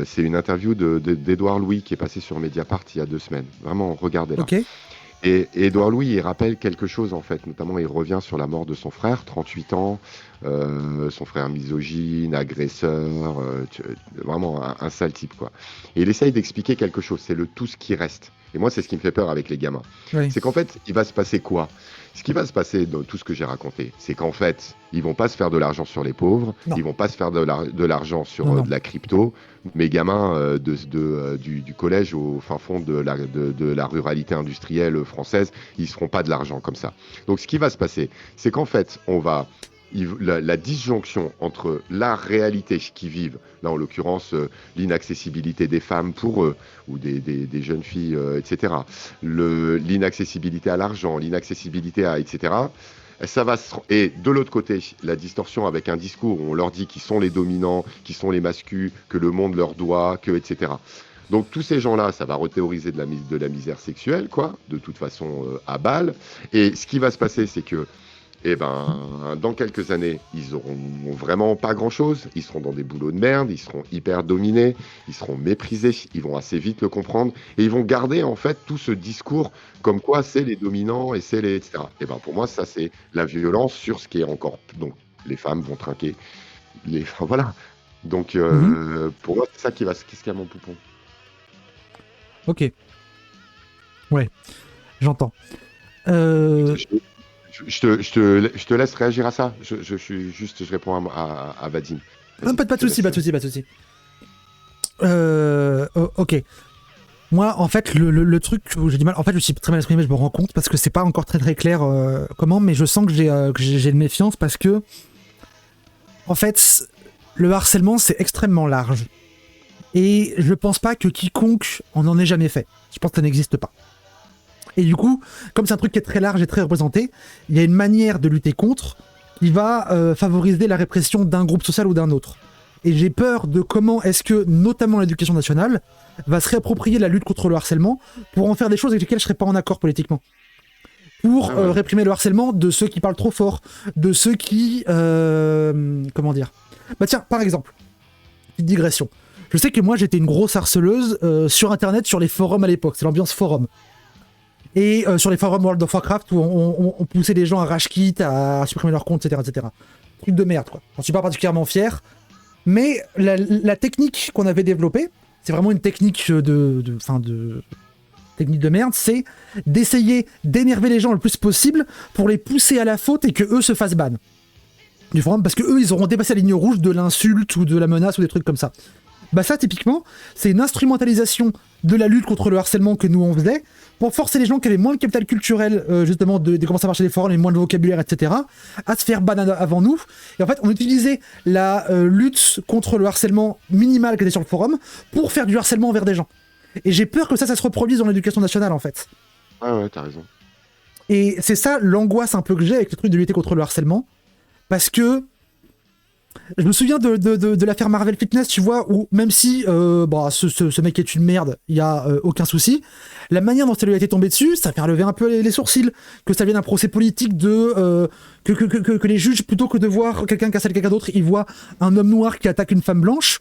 C'est une interview d'Édouard Louis qui est passée sur Mediapart il y a 2 semaines. Vraiment, regardez-la. Ok. Et Édouard Louis, il rappelle quelque chose, en fait. Notamment, il revient sur la mort de son frère, 38 ans, son frère misogyne, agresseur, vraiment un sale type, quoi. Et il essaye d'expliquer quelque chose, c'est le tout ce qui reste. Et moi, c'est ce qui me fait peur avec les gamins. Oui. C'est qu'en fait, il va se passer quoi? Ce qui va se passer dans tout ce que j'ai raconté, c'est qu'en fait, ils vont pas se faire de l'argent sur les pauvres, Non. ils vont pas se faire de l'argent sur Non. de la crypto. Mes gamins du collège au fin fond de la ruralité industrielle française, ils se feront pas de l'argent comme ça. Donc ce qui va se passer, c'est qu'en fait, la disjonction entre la réalité qu'ils vivent, là en l'occurrence l'inaccessibilité des femmes pour eux, ou des jeunes filles, etc., l'inaccessibilité à l'argent, l'inaccessibilité à, etc., et de l'autre côté, la distorsion avec un discours où on leur dit qu'ils sont les dominants, qu'ils sont les masculins, que le monde leur doit, etc. Donc tous ces gens-là, ça va rethéoriser de la misère sexuelle, quoi, de toute façon à balle. Et ce qui va se passer, c'est que dans quelques années, ils auront vraiment pas grand-chose. Ils seront dans des boulots de merde, ils seront hyper dominés, ils seront méprisés, ils vont assez vite le comprendre. Et ils vont garder, en fait, tout ce discours comme quoi c'est les dominants et c'est les... etc. Pour moi, ça, c'est la violence sur ce qui est encore... Donc, les femmes vont trinquer. Enfin, voilà. Donc, pour moi, c'est ça qui est à mon poupon. Ok. Ouais, j'entends. Je te laisse réagir à ça. Je réponds à Vadim. Non, pas de soucis. Ok. Moi, en fait, le truc où j'ai du mal, en fait, je suis très mal exprimé, je me rends compte, parce que c'est pas encore très clair comment, mais je sens que j'ai une méfiance, parce que, en fait, le harcèlement, c'est extrêmement large. Et je pense pas que quiconque en ait jamais fait. Je pense que ça n'existe pas. Et du coup, comme c'est un truc qui est très large et très représenté, il y a une manière de lutter contre qui va favoriser la répression d'un groupe social ou d'un autre. Et j'ai peur de comment est-ce que, notamment l'éducation nationale, va se réapproprier la lutte contre le harcèlement pour en faire des choses avec lesquelles je ne serais pas en accord politiquement. Pour réprimer le harcèlement de ceux qui parlent trop fort, de ceux qui... comment dire ? Bah tiens, par exemple, petite digression. Je sais que moi, j'étais une grosse harceleuse sur Internet, sur les forums à l'époque. C'est l'ambiance forum. Et sur les forums World of Warcraft où on poussait les gens à rage quit, à supprimer leur compte, etc. Truc de merde, quoi. J'en suis pas particulièrement fier. Mais la technique qu'on avait développée, c'est vraiment une technique technique de merde, c'est d'essayer d'énerver les gens le plus possible pour les pousser à la faute et que eux se fassent ban. du forum, parce que eux, ils auront dépassé la ligne rouge de l'insulte ou de la menace ou des trucs comme ça. Bah ça, typiquement, c'est une instrumentalisation de la lutte contre le harcèlement que nous on faisait pour forcer les gens qui avaient moins de capital culturel, justement, de comment ça marchait les forums et moins de vocabulaire, etc., à se faire ban avant nous. Et en fait, on utilisait la lutte contre le harcèlement minimal qui était sur le forum pour faire du harcèlement envers des gens. Et j'ai peur que ça se reproduise dans l'éducation nationale, en fait. Ah ouais, t'as raison. Et c'est ça l'angoisse un peu que j'ai avec le truc de lutter contre le harcèlement. Parce que je me souviens de l'affaire Marvel Fitness, tu vois, où même si ce mec est une merde, il y a aucun souci, la manière dont ça lui a été tombé dessus, ça fait lever un peu les sourcils, que ça vienne d'un procès politique que les juges, plutôt que de voir quelqu'un casser quelqu'un d'autre, ils voient un homme noir qui attaque une femme blanche,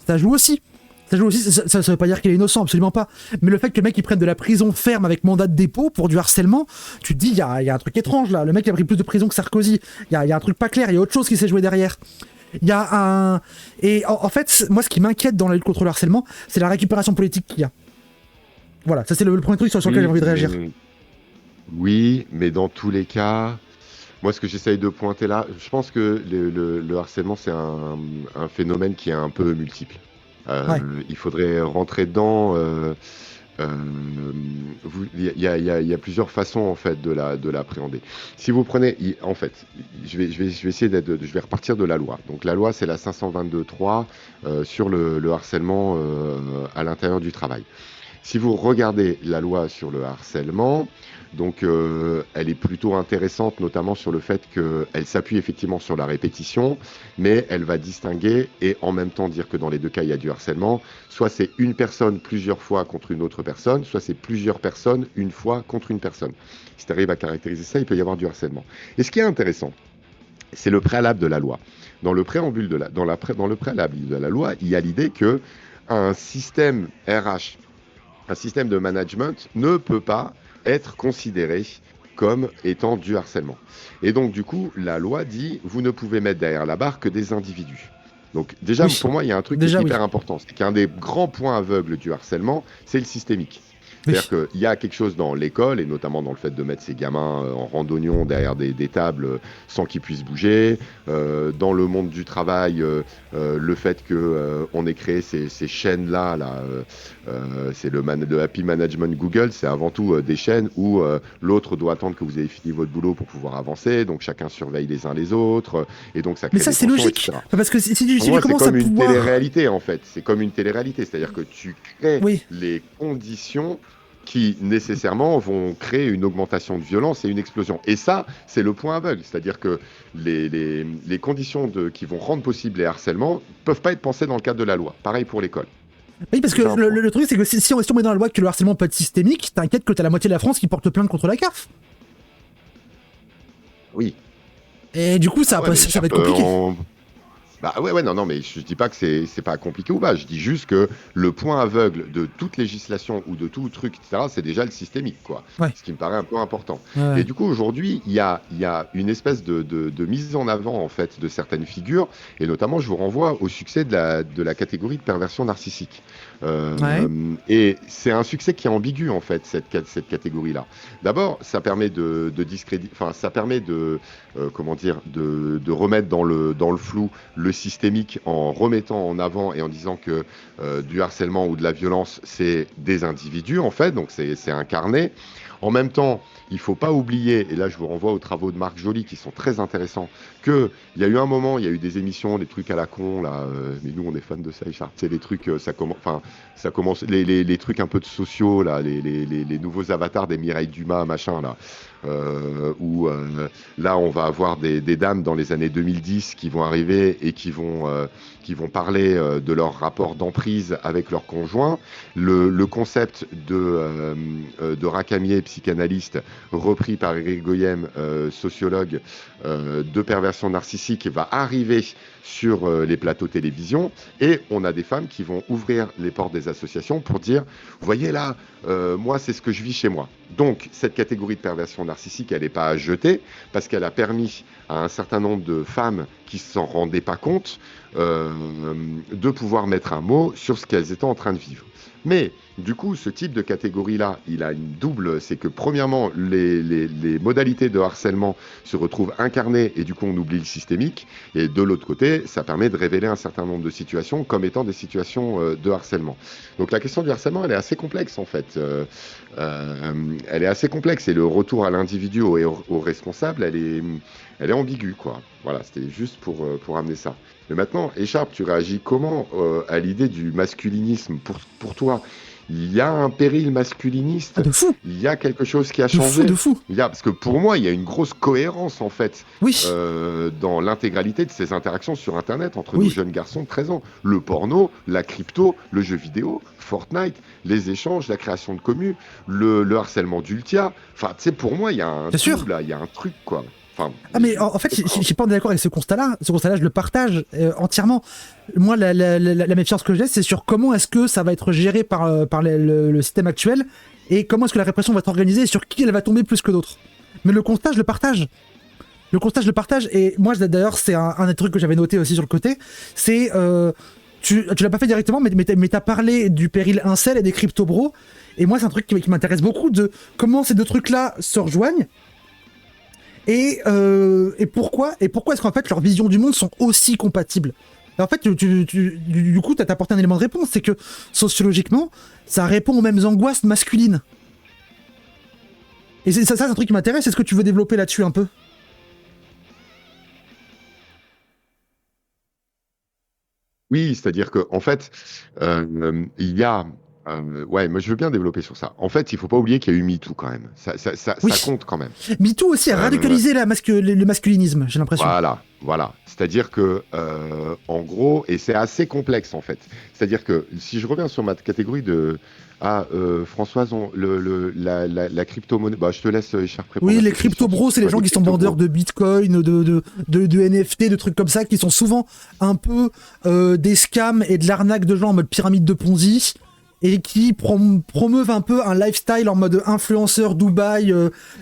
ça joue aussi. Ça veut pas dire qu'il est innocent, absolument pas. Mais le fait que le mec il prenne de la prison ferme avec mandat de dépôt pour du harcèlement, tu te dis, il y a un truc étrange là. Le mec il a pris plus de prison que Sarkozy. Il y a un truc pas clair, il y a autre chose qui s'est joué derrière. Il y a un. Et en fait, moi ce qui m'inquiète dans la lutte contre le harcèlement, c'est la récupération politique qu'il y a. Voilà, ça c'est le premier truc sur lequel j'ai envie de réagir. Oui, mais dans tous les cas. Moi, ce que j'essaye de pointer là, je pense que le harcèlement, c'est un phénomène qui est un peu multiple. Ouais. Il faudrait rentrer dedans. Il y a plusieurs façons en fait de l'appréhender. Si vous prenez, en fait, je vais essayer je vais repartir de la loi. Donc la loi, c'est la 522.3 sur le harcèlement à l'intérieur du travail. Si vous regardez la loi sur le harcèlement, donc elle est plutôt intéressante, notamment sur le fait qu'elle s'appuie effectivement sur la répétition, mais elle va distinguer et en même temps dire que dans les deux cas, il y a du harcèlement. Soit c'est une personne plusieurs fois contre une autre personne, soit c'est plusieurs personnes une fois contre une personne. Si tu arrives à caractériser ça, il peut y avoir du harcèlement. Et ce qui est intéressant, c'est le préalable de la loi. Dans le préambule dans le préalable de la loi, il y a l'idée que un système RH, un système de management ne peut pas être considéré comme étant du harcèlement. Et donc, du coup, la loi dit, vous ne pouvez mettre derrière la barre que des individus. Donc, déjà, Oui. pour moi, il y a un truc qui est hyper important. C'est qu'un des grands points aveugles du harcèlement, c'est le systémique. C'est-à-dire qu'il y a quelque chose dans l'école, et notamment dans le fait de mettre ces gamins en randonnion derrière des tables sans qu'ils puissent bouger. Dans le monde du travail, le fait qu'on ait créé ces chaînes-là, c'est le Happy Management Google, c'est avant tout des chaînes où l'autre doit attendre que vous ayez fini votre boulot pour pouvoir avancer, donc chacun surveille les uns les autres, et donc ça crée Mais ça des c'est tensions, logique, etc. parce que si tu Pour moi, c'est commences à comme une pouvoir... télé-réalité en fait. C'est comme une télé-réalité, c'est-à-dire que tu crées Oui. les conditions qui nécessairement vont créer une augmentation de violence et une explosion. Et ça, c'est le point aveugle, c'est-à-dire que les conditions qui vont rendre possible les harcèlements ne peuvent pas être pensées dans le cadre de la loi. Pareil pour l'école. Oui, parce que le truc, c'est que si on met dans la loi que le harcèlement peut être systémique, t'inquiète que t'as la moitié de la France qui porte plainte contre la CAF. Oui. Et du coup, ça va être compliqué. Bah ouais, non, mais je dis pas que c'est pas compliqué ou pas. Je dis juste que le point aveugle de toute législation ou de tout truc, etc., c'est déjà le systémique, quoi. Ouais. Ce qui me paraît un peu important. Ouais. Et du coup, aujourd'hui, il y a une espèce de mise en avant, en fait, de certaines figures. Et notamment, je vous renvoie au succès de la catégorie de perversion narcissique. Et c'est un succès qui est ambigu, en fait, cette catégorie-là. D'abord, ça permet de discréditer, enfin, ça permet de remettre dans le flou le systémique en remettant en avant et en disant que du harcèlement ou de la violence, c'est des individus, en fait, donc c'est incarné. En même temps, il ne faut pas oublier, et là je vous renvoie aux travaux de Marc Joly qui sont très intéressants, qu'il y a eu un moment, il y a eu des émissions, des trucs à la con, là, mais nous on est fans de ça, Richard, c'est les trucs, ça commence, les trucs un peu de sociaux, là, les nouveaux avatars des Mireille Dumas, machin, là, où là on va avoir des dames dans les années 2010 qui vont arriver et qui vont parler de leur rapport d'emprise avec leur conjoint. Le concept de Racamier, psychanalyste, repris par Éric Goyem, sociologue, de perversion narcissique, va arriver sur les plateaux télévision, et on a des femmes qui vont ouvrir les portes des associations pour dire, vous voyez là, moi c'est ce que je vis chez moi. Donc, cette catégorie de perversion narcissique, elle n'est pas à jeter, parce qu'elle a permis à un certain nombre de femmes qui ne s'en rendaient pas compte euh, de pouvoir mettre un mot sur ce qu'elles étaient en train de vivre. Mais, du coup, ce type de catégorie-là, il a une double, c'est que premièrement, les modalités de harcèlement se retrouvent incarnées et du coup, on oublie le systémique. Et de l'autre côté, ça permet de révéler un certain nombre de situations comme étant des situations de harcèlement. Donc la question du harcèlement, elle est assez complexe en fait. Elle est assez complexe et le retour à l'individu, au responsable, elle est ambiguë, quoi. Voilà, c'était juste pour amener ça. Mais maintenant, Écharpe, tu réagis comment à l'idée du masculinisme pour toi? Il y a un péril Ah, masculiniste? de fou, Il y a quelque chose qui a de fou, de changé? fou. Parce que pour moi, il y a une grosse cohérence en fait Oui, dans l'intégralité de ces interactions sur Internet entre nos oui. jeunes garçons de 13 ans. Le porno, la crypto, le jeu vidéo, Fortnite, les échanges, la création de communes, le harcèlement d'Ultia. Enfin, tu sais, pour moi, il y a un Bien tout sûr. là, il y a un truc quoi. Enfin, Ah mais en fait, je suis pas d'accord avec ce constat-là. Ce constat-là, je le partage entièrement. Moi, la méfiance que j'ai, c'est sur comment est-ce que ça va être géré par le système actuel et comment est-ce que la répression va être organisée et sur qui elle va tomber plus que d'autres. Mais le constat, je le partage. Le constat, je le partage. Et moi, d'ailleurs, c'est un des trucs que j'avais noté aussi sur le côté. C'est... tu l'as pas fait directement, mais t'as parlé du péril incel et des crypto-bros. Et moi, c'est un truc qui m'intéresse beaucoup de comment ces deux trucs-là se rejoignent. Et pourquoi est-ce qu'en fait leurs visions du monde sont aussi compatibles? Et en fait, du coup, t'as apporté un élément de réponse, c'est que sociologiquement, ça répond aux mêmes angoisses masculines. Et ça, c'est un truc qui m'intéresse. Est-ce que tu veux développer là-dessus un peu? oui, c'est-à-dire que en fait, il y a ouais, moi je veux bien développer sur ça. En fait, il faut pas oublier qu'il y a eu MeToo quand même. Ça Oui. compte quand même. MeToo aussi a Euh, radicalisé le masculinisme, j'ai l'impression. voilà. C'est-à-dire que, en gros, et c'est assez complexe en fait. C'est-à-dire que si je reviens sur ma catégorie de Françoise, la crypto-monnaie, bah, je te laisse Écharpe répondre Oui, à les cette question. crypto-bros, c'est les Ouais, gens les qui sont vendeurs crypto-bros. de bitcoin, de NFT, de trucs comme ça, qui sont souvent un peu des scams et de l'arnaque de gens en mode pyramide de Ponzi, et qui promeuvent un peu un lifestyle en mode influenceur Dubaï,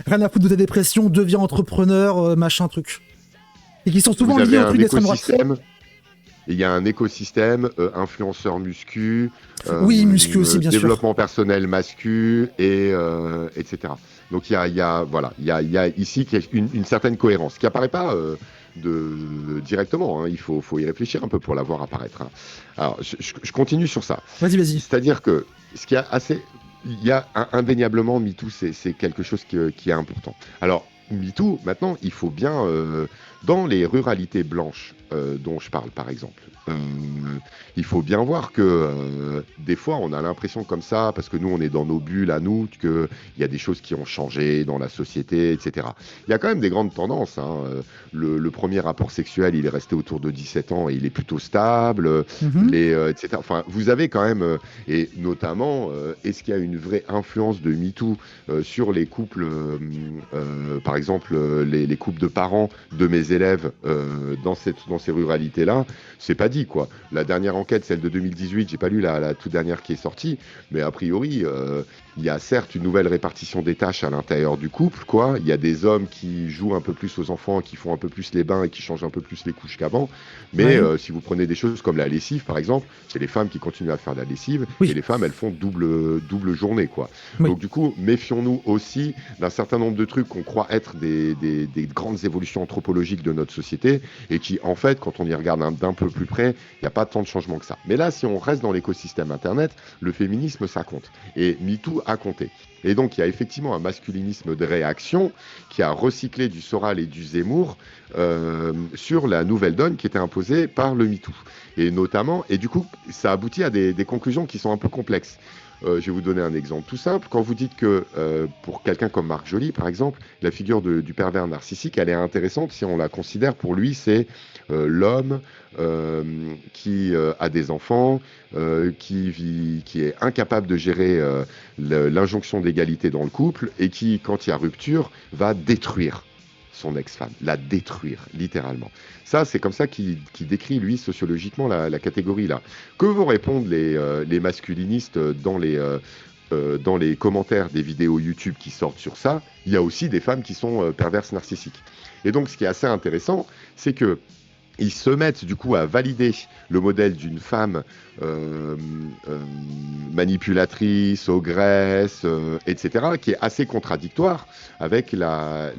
rien à foutre de ta dépression, deviens entrepreneur, machin truc. Et qui sont souvent Vous liés avez au un truc d'extrême droite. écosystème. Il y a un écosystème influenceur muscu, Oui, muscu aussi, bien sûr. développement personnel mascu, etc. Donc voilà, il y a ici une certaine cohérence qui apparaît pas directement. Hein. Faut y réfléchir un peu pour la voir apparaître. Hein. Alors, je continue sur ça. Vas-y, vas-y. C'est-à-dire que ce qui a assez, il y a indéniablement MeToo, c'est quelque chose qui est important. Alors MeToo, maintenant, il faut bien dans les ruralités blanches dont je parle, par exemple. Il faut bien voir que des fois, on a l'impression comme ça, parce que nous, on est dans nos bulles à nous, qu'il y a des choses qui ont changé dans la société, etc. Il y a quand même des grandes tendances. Hein. Le premier rapport sexuel, il est resté autour de 17 ans et il est plutôt stable, Mhm. etc. Enfin, vous avez quand même, et notamment, est-ce qu'il y a une vraie influence de MeToo sur les couples, par exemple, les couples de parents de mes élèves dans ces ruralités-là? C'est pas dit, quoi. La dernière enquête, celle de 2018, j'ai pas lu la toute dernière qui est sortie, mais a priori, il y a certes une nouvelle répartition des tâches à l'intérieur du couple, quoi. Il y a des hommes qui jouent un peu plus aux enfants, qui font un peu plus les bains et qui changent un peu plus les couches qu'avant. Mais Ouais. si vous prenez des choses comme la lessive, par exemple, c'est les femmes qui continuent à faire de la lessive et Oui, les femmes, elles font double journée, quoi. oui. Donc du coup, méfions-nous aussi d'un certain nombre de trucs qu'on croit être des grandes évolutions anthropologiques de notre société et qui, en fait, quand on y regarde d'un peu plus près, il n'y a pas tant de changements que ça. Mais là, si on reste dans l'écosystème Internet, le féminisme, ça compte. Et MeToo a compté. Et donc, il y a effectivement un masculinisme de réaction qui a recyclé du Soral et du Zemmour sur la nouvelle donne qui était imposée par le MeToo. Et notamment, et du coup, ça aboutit à des conclusions qui sont un peu complexes. Je vais vous donner un exemple tout simple. Quand vous dites que pour quelqu'un comme Marc Joly, par exemple, la figure du pervers narcissique, elle est intéressante si on la considère pour lui, c'est l'homme qui a des enfants, qui est incapable de gérer l'injonction d'égalité dans le couple et qui, quand il y a rupture, va détruire son ex-femme, la détruire, littéralement. Ça, c'est comme ça qu'il décrit, lui, sociologiquement, la catégorie là. Que vont répondre les masculinistes dans les commentaires des vidéos YouTube qui sortent sur ça, il y a aussi des femmes qui sont perverses narcissiques. Et donc, ce qui est assez intéressant, c'est que ils se mettent du coup à valider le modèle d'une femme euh, euh, manipulatrice, ogresse, etc., qui est assez contradictoire avec la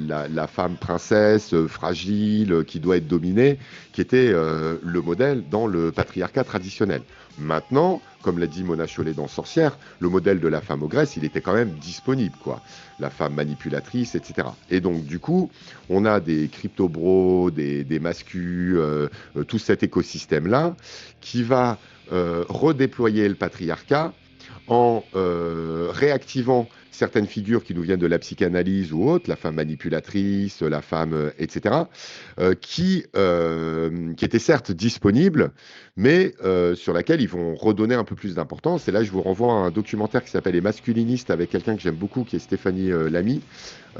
femme princesse, fragile, qui doit être dominée, qui était le modèle dans le patriarcat traditionnel. Maintenant, comme l'a dit Mona Chollet dans Sorcière, le modèle de la femme ogresse, il était quand même disponible, quoi. La femme manipulatrice, etc. Et donc, du coup, on a des crypto-bros, des mascus, tout cet écosystème-là, qui va redéployer le patriarcat en réactivant certaines figures qui nous viennent de la psychanalyse ou autres, la femme manipulatrice, la femme, etc., qui étaient certes disponibles, mais sur laquelle ils vont redonner un peu plus d'importance. Et là, je vous renvoie à un documentaire qui s'appelle Les Masculinistes avec quelqu'un que j'aime beaucoup, qui est Stéphanie Lamy.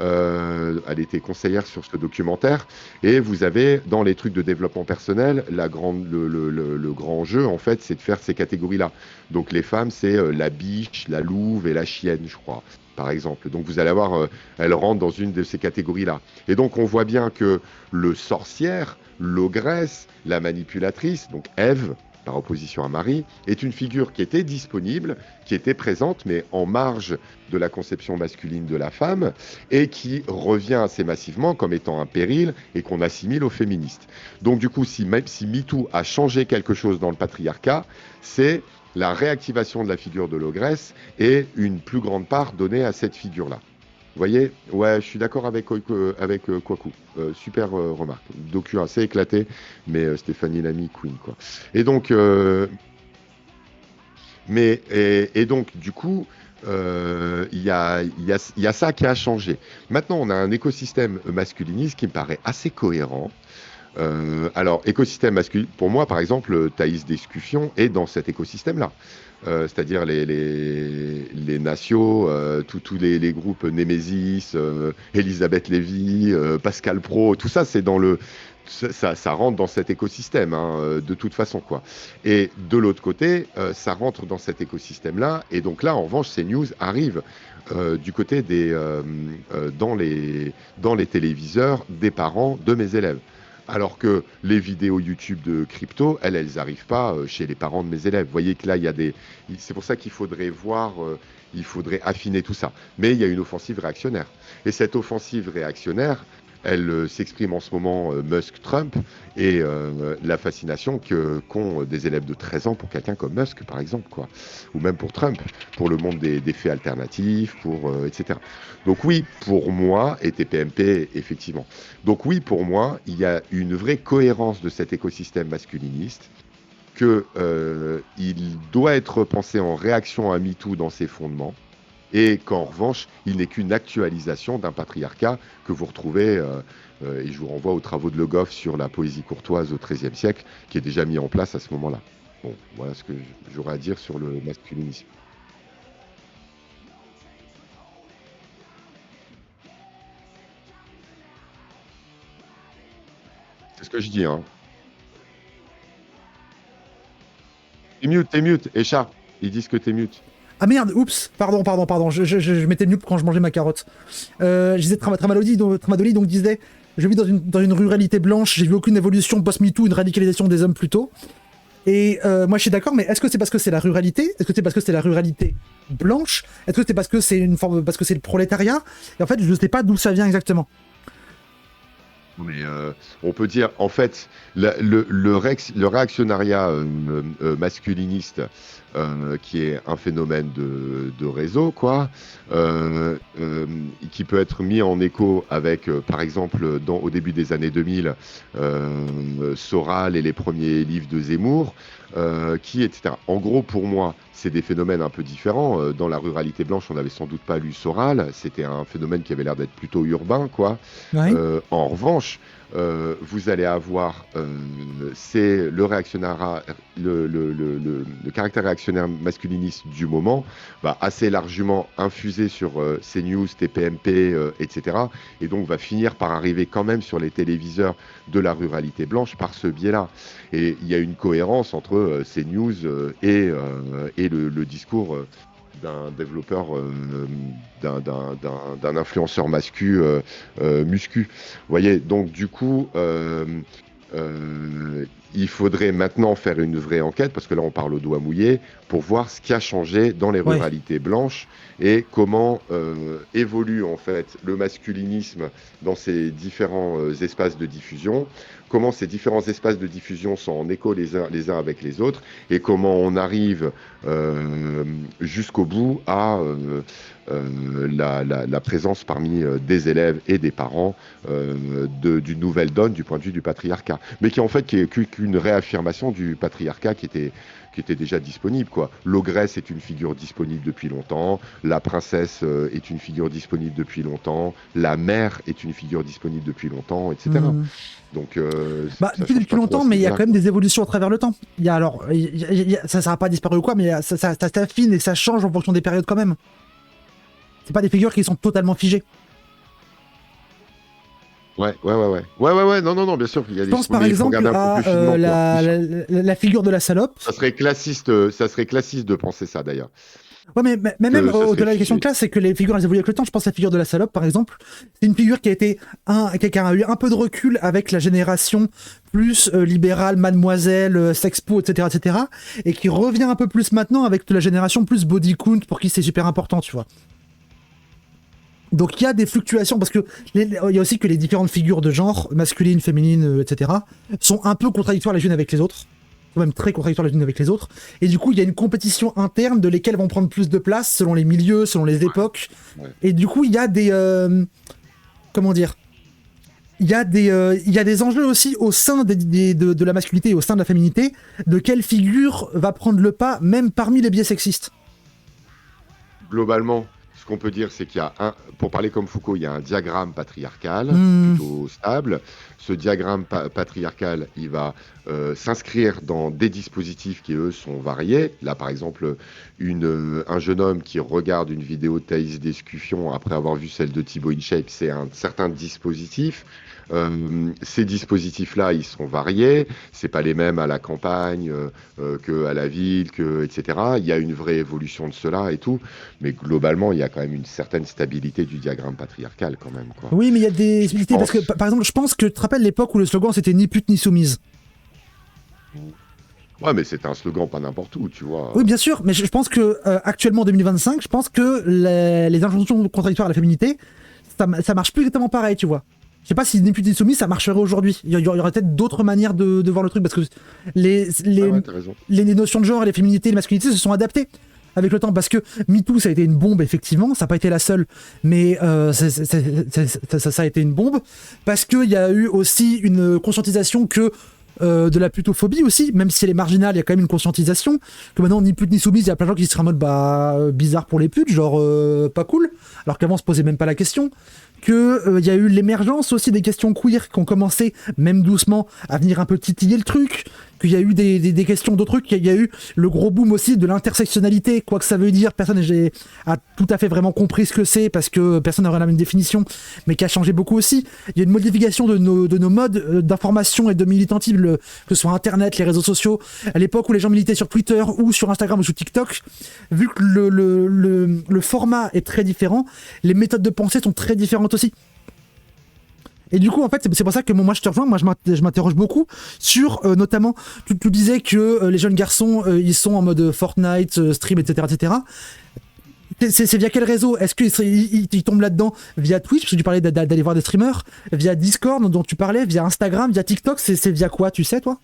Elle était conseillère sur ce documentaire. Et vous avez, dans les trucs de développement personnel, le grand jeu, en fait, c'est de faire ces catégories-là. Donc les femmes, c'est la biche, la louve et la chienne, je crois, par exemple. Donc vous allez avoir, elles rentrent dans une de ces catégories-là. Et donc on voit bien que le sorcière, l'ogresse, la manipulatrice, donc Ève, par opposition à Marie, est une figure qui était disponible, qui était présente, mais en marge de la conception masculine de la femme, et qui revient assez massivement comme étant un péril et qu'on assimile aux féministes. Donc du coup, même si MeToo a changé quelque chose dans le patriarcat, c'est la réactivation de la figure de l'ogresse et une plus grande part donnée à cette figure-là. Vous voyez, ouais, je suis d'accord avec Kwaku. Super remarque. Docu assez éclaté, mais Stéphanie Lamy, Queen, quoi. Et donc, donc du coup, il y a ça qui a changé. Maintenant, on a un écosystème masculiniste qui me paraît assez cohérent. Alors, écosystème masculin, pour moi, par exemple, Thaïs Descuffion est dans cet écosystème-là. C'est-à-dire les nations, tous les groupes Némésis, Elisabeth Lévy, Pascal Pro, tout ça, c'est dans le. Ça rentre dans cet écosystème, hein, de toute façon, quoi. Et de l'autre côté, ça rentre dans cet écosystème-là. Et donc là, en revanche, ces news arrivent du côté dans les téléviseurs des parents de mes élèves. Alors que les vidéos YouTube de crypto, elles n'arrivent pas chez les parents de mes élèves. Vous voyez que là, c'est pour ça qu'il faudrait voir, il faudrait affiner tout ça. Mais il y a une offensive réactionnaire. Et cette offensive réactionnaire, elle s'exprime en ce moment Musk-Trump et la fascination qu'ont des élèves de 13 ans pour quelqu'un comme Musk, par exemple, quoi. Ou même pour Trump, pour le monde des faits alternatifs, etc. Donc oui, pour moi, et TPMP, effectivement. Donc oui, pour moi, il y a une vraie cohérence de cet écosystème masculiniste, qu'il doit être pensé en réaction à MeToo dans ses fondements, et qu'en revanche, il n'est qu'une actualisation d'un patriarcat que vous retrouvez, et je vous renvoie aux travaux de Le Goff sur la poésie courtoise au XIIIe siècle, qui est déjà mis en place à ce moment-là. Bon, voilà ce que j'aurais à dire sur le masculinisme. C'est ce que je dis, hein. T'es mute, Écharpe. Ils disent que t'es mute. Ah merde, oups, pardon, je m'étais mute quand je mangeais ma carotte. Je disais Tramadoli donc disait, je vis dans une ruralité blanche, j'ai vu aucune évolution post-MeToo, une radicalisation des hommes plutôt. Et moi je suis d'accord, mais est-ce que c'est parce que c'est la ruralité? Est-ce que c'est parce que c'est la ruralité blanche? Est-ce que c'est parce que c'est une forme, parce que c'est le prolétariat? Et en fait, je sais pas d'où ça vient exactement. Mais on peut dire, en fait, le réactionnariat masculiniste, qui est un phénomène de réseau, quoi, qui peut être mis en écho avec, par exemple, au début des années 2000, Soral et les premiers livres de Zemmour, etc. En gros, pour moi, c'est des phénomènes un peu différents. Dans la ruralité blanche, on n'avait sans doute pas lu Soral. C'était un phénomène qui avait l'air d'être plutôt urbain, quoi. Ouais. En revanche, vous allez avoir c'est le réactionnariat, le caractère réactionnaire masculiniste du moment, va assez largement infuser sur CNews, TPMP, etc. Et donc va finir par arriver quand même sur les téléviseurs de la ruralité blanche par ce biais-là. Et il y a une cohérence entre CNews et le discours d'un développeur, d'un influenceur muscu. Vous voyez, donc du coup, il faudrait maintenant faire une vraie enquête, parce que là on parle au doigt mouillé, pour voir ce qui a changé dans les Ouais. ruralités blanches et comment évolue en fait le masculinisme dans ces différents espaces de diffusion, comment ces différents espaces de diffusion sont en écho les uns avec les autres, et comment on arrive jusqu'au bout à la présence parmi des élèves et des parents d'une nouvelle donne du point de vue du patriarcat, mais qui en fait qui est qu'une réaffirmation du patriarcat qui était déjà disponible, quoi. L'ogresse est une figure disponible depuis longtemps, la princesse est une figure disponible depuis longtemps, la mère est une figure disponible depuis longtemps, etc. Hmm. Donc Bah, ça change depuis pas trop à longtemps, ce mais il y a niveau-là, quand même quoi. des évolutions à travers le temps. Il y a alors, ça n'a pas disparu ou quoi, mais ça s'affine et ça change en fonction des périodes quand même. C'est pas des figures qui sont totalement figées. Ouais, non, non, non, bien sûr, il y a Je des... pense par mais il faut exemple regarder un peu à plus finement, quoi, bien sûr. la figure de la salope. Ça serait classiste de penser ça, d'ailleurs, Ouais, mais même que ça serait au-delà de la question de figé. classe, c'est que les figures elles évoluent avec le temps. Je pense à la figure de la salope, par exemple. C'est une figure qui a été qui a eu un peu de recul avec la génération plus libérale, mademoiselle, sexpo, etc., etc., et qui revient un peu plus maintenant avec la génération plus body count pour qui c'est super important, tu vois. Donc il y a des fluctuations parce que il y a aussi que les différentes figures de genre, masculines, féminines, etc., sont un peu contradictoires les unes avec les autres, sont même très contradictoires les unes avec les autres. Et du coup, il y a une compétition interne de lesquelles vont prendre plus de place selon les milieux, selon les époques. Ouais. Et du coup, il y a des comment dire, il y a des enjeux aussi au sein de la masculinité et au sein de la féminité, de quelle figure va prendre le pas, même parmi les biais sexistes. Globalement, ce qu'on peut dire, c'est qu'il y a pour parler comme Foucault, il y a un diagramme patriarcal Hmm, plutôt stable. Ce diagramme patriarcal, il va s'inscrire dans des dispositifs qui, eux, sont variés. Là, par exemple, un jeune homme qui regarde une vidéo de Thaïs Descuffion après avoir vu celle de Thibaut InShape, c'est un certain dispositif. Ces dispositifs-là, ils sont variés. C'est pas les mêmes à la campagne qu'à la ville, etc. Il y a une vraie évolution de cela et tout. Mais globalement, il y a quand même une certaine stabilité du diagramme patriarcal quand même, quoi. oui, mais il y a des Je subtilités parce que, pense. par exemple, je pense que tu te rappelles l'époque où le slogan c'était ni pute ni soumise. Ouais, mais c'est un slogan pas n'importe où, tu Oui, vois. bien sûr, mais je pense que actuellement en 2025, je pense que les injonctions contradictoires à la féminité, ça marche plus exactement pareil, tu vois. Je sais pas si ni pute ni soumise ça marcherait aujourd'hui. Il y aurait peut-être d'autres manières de voir le truc parce que les, Ah les, ouais, t'as raison. les notions de genre et les féminités et les masculinités se sont adaptées avec le temps parce que MeToo ça a été une bombe effectivement, ça n'a pas été la seule, mais ça a été une bombe parce qu'il y a eu aussi une conscientisation que de la putophobie aussi, même si elle est marginale, il y a quand même une conscientisation que maintenant ni pute ni soumise, il y a plein de gens qui seraient en mode bah bizarre pour les putes, genre pas cool, alors qu'avant on se posait même pas la question. Que y a eu l'émergence aussi des questions queer qui ont commencé, même doucement, à venir un peu titiller le truc, qu'il y a eu des questions d'autres trucs, qu'il y a eu le gros boom aussi de l'intersectionnalité, quoi que ça veut dire, personne a tout à fait vraiment compris ce que c'est, parce que personne n'aurait la même définition, mais qui a changé beaucoup aussi. Il y a une modification de nos modes d'information et de militantisme, que ce soit Internet, les réseaux sociaux. À l'époque où les gens militaient sur Twitter ou sur Instagram ou sur TikTok, vu que le format est très différent, les méthodes de pensée sont très différentes aussi. Et du coup, en fait, c'est pour ça que moi je te rejoins, moi je m'interroge beaucoup sur, notamment, tu disais que les jeunes garçons, ils sont en mode Fortnite, stream, etc., etc. C'est via quel réseau? Est-ce qu'ils tombent là-dedans via Twitch, parce que tu parlais d'aller voir des streamers, via Discord dont tu parlais, via Instagram, via TikTok, c'est via quoi, tu sais, toi?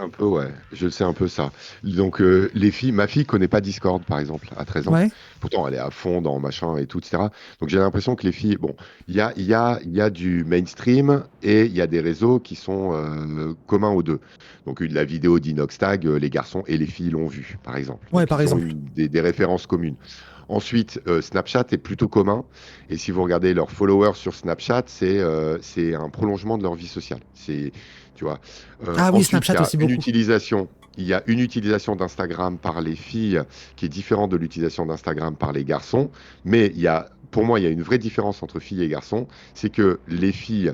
Un peu, ouais. Je sais un peu ça. Donc, les filles, ma fille connaît pas Discord, par exemple, à 13 ans. Ouais, Pourtant, elle est à fond dans machin et tout, etc. Donc, j'ai l'impression que les filles, bon, il y a du mainstream et il y a des réseaux qui sont communs aux deux. Donc, la vidéo d'Inoxtag, les garçons et les filles l'ont vue, par exemple. ouais, Donc, par ils ont exemple. des références communes. Ensuite, Snapchat est plutôt commun. Et si vous regardez leurs followers sur Snapchat, c'est un prolongement de leur vie sociale. Tu vois. Ah oui, Ensuite, Snapchat aussi beaucoup. il y a une utilisation d'Instagram par les filles qui est différente de l'utilisation d'Instagram par les garçons, mais il y a pour moi, il y a une vraie différence entre filles et garçons, c'est que les filles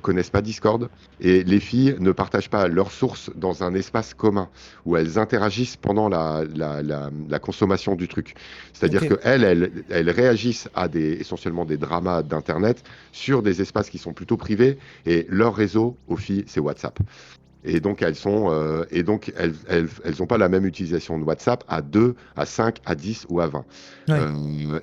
connaissent pas Discord et les filles ne partagent pas leurs sources dans un espace commun où elles interagissent pendant la consommation du truc. C'est-à-dire Ok. qu'elles réagissent à essentiellement des dramas d'Internet sur des espaces qui sont plutôt privés et leur réseau aux filles, c'est WhatsApp. Elles ont pas la même utilisation de WhatsApp à 2, à 5, à 10 ou à 20. Ouais.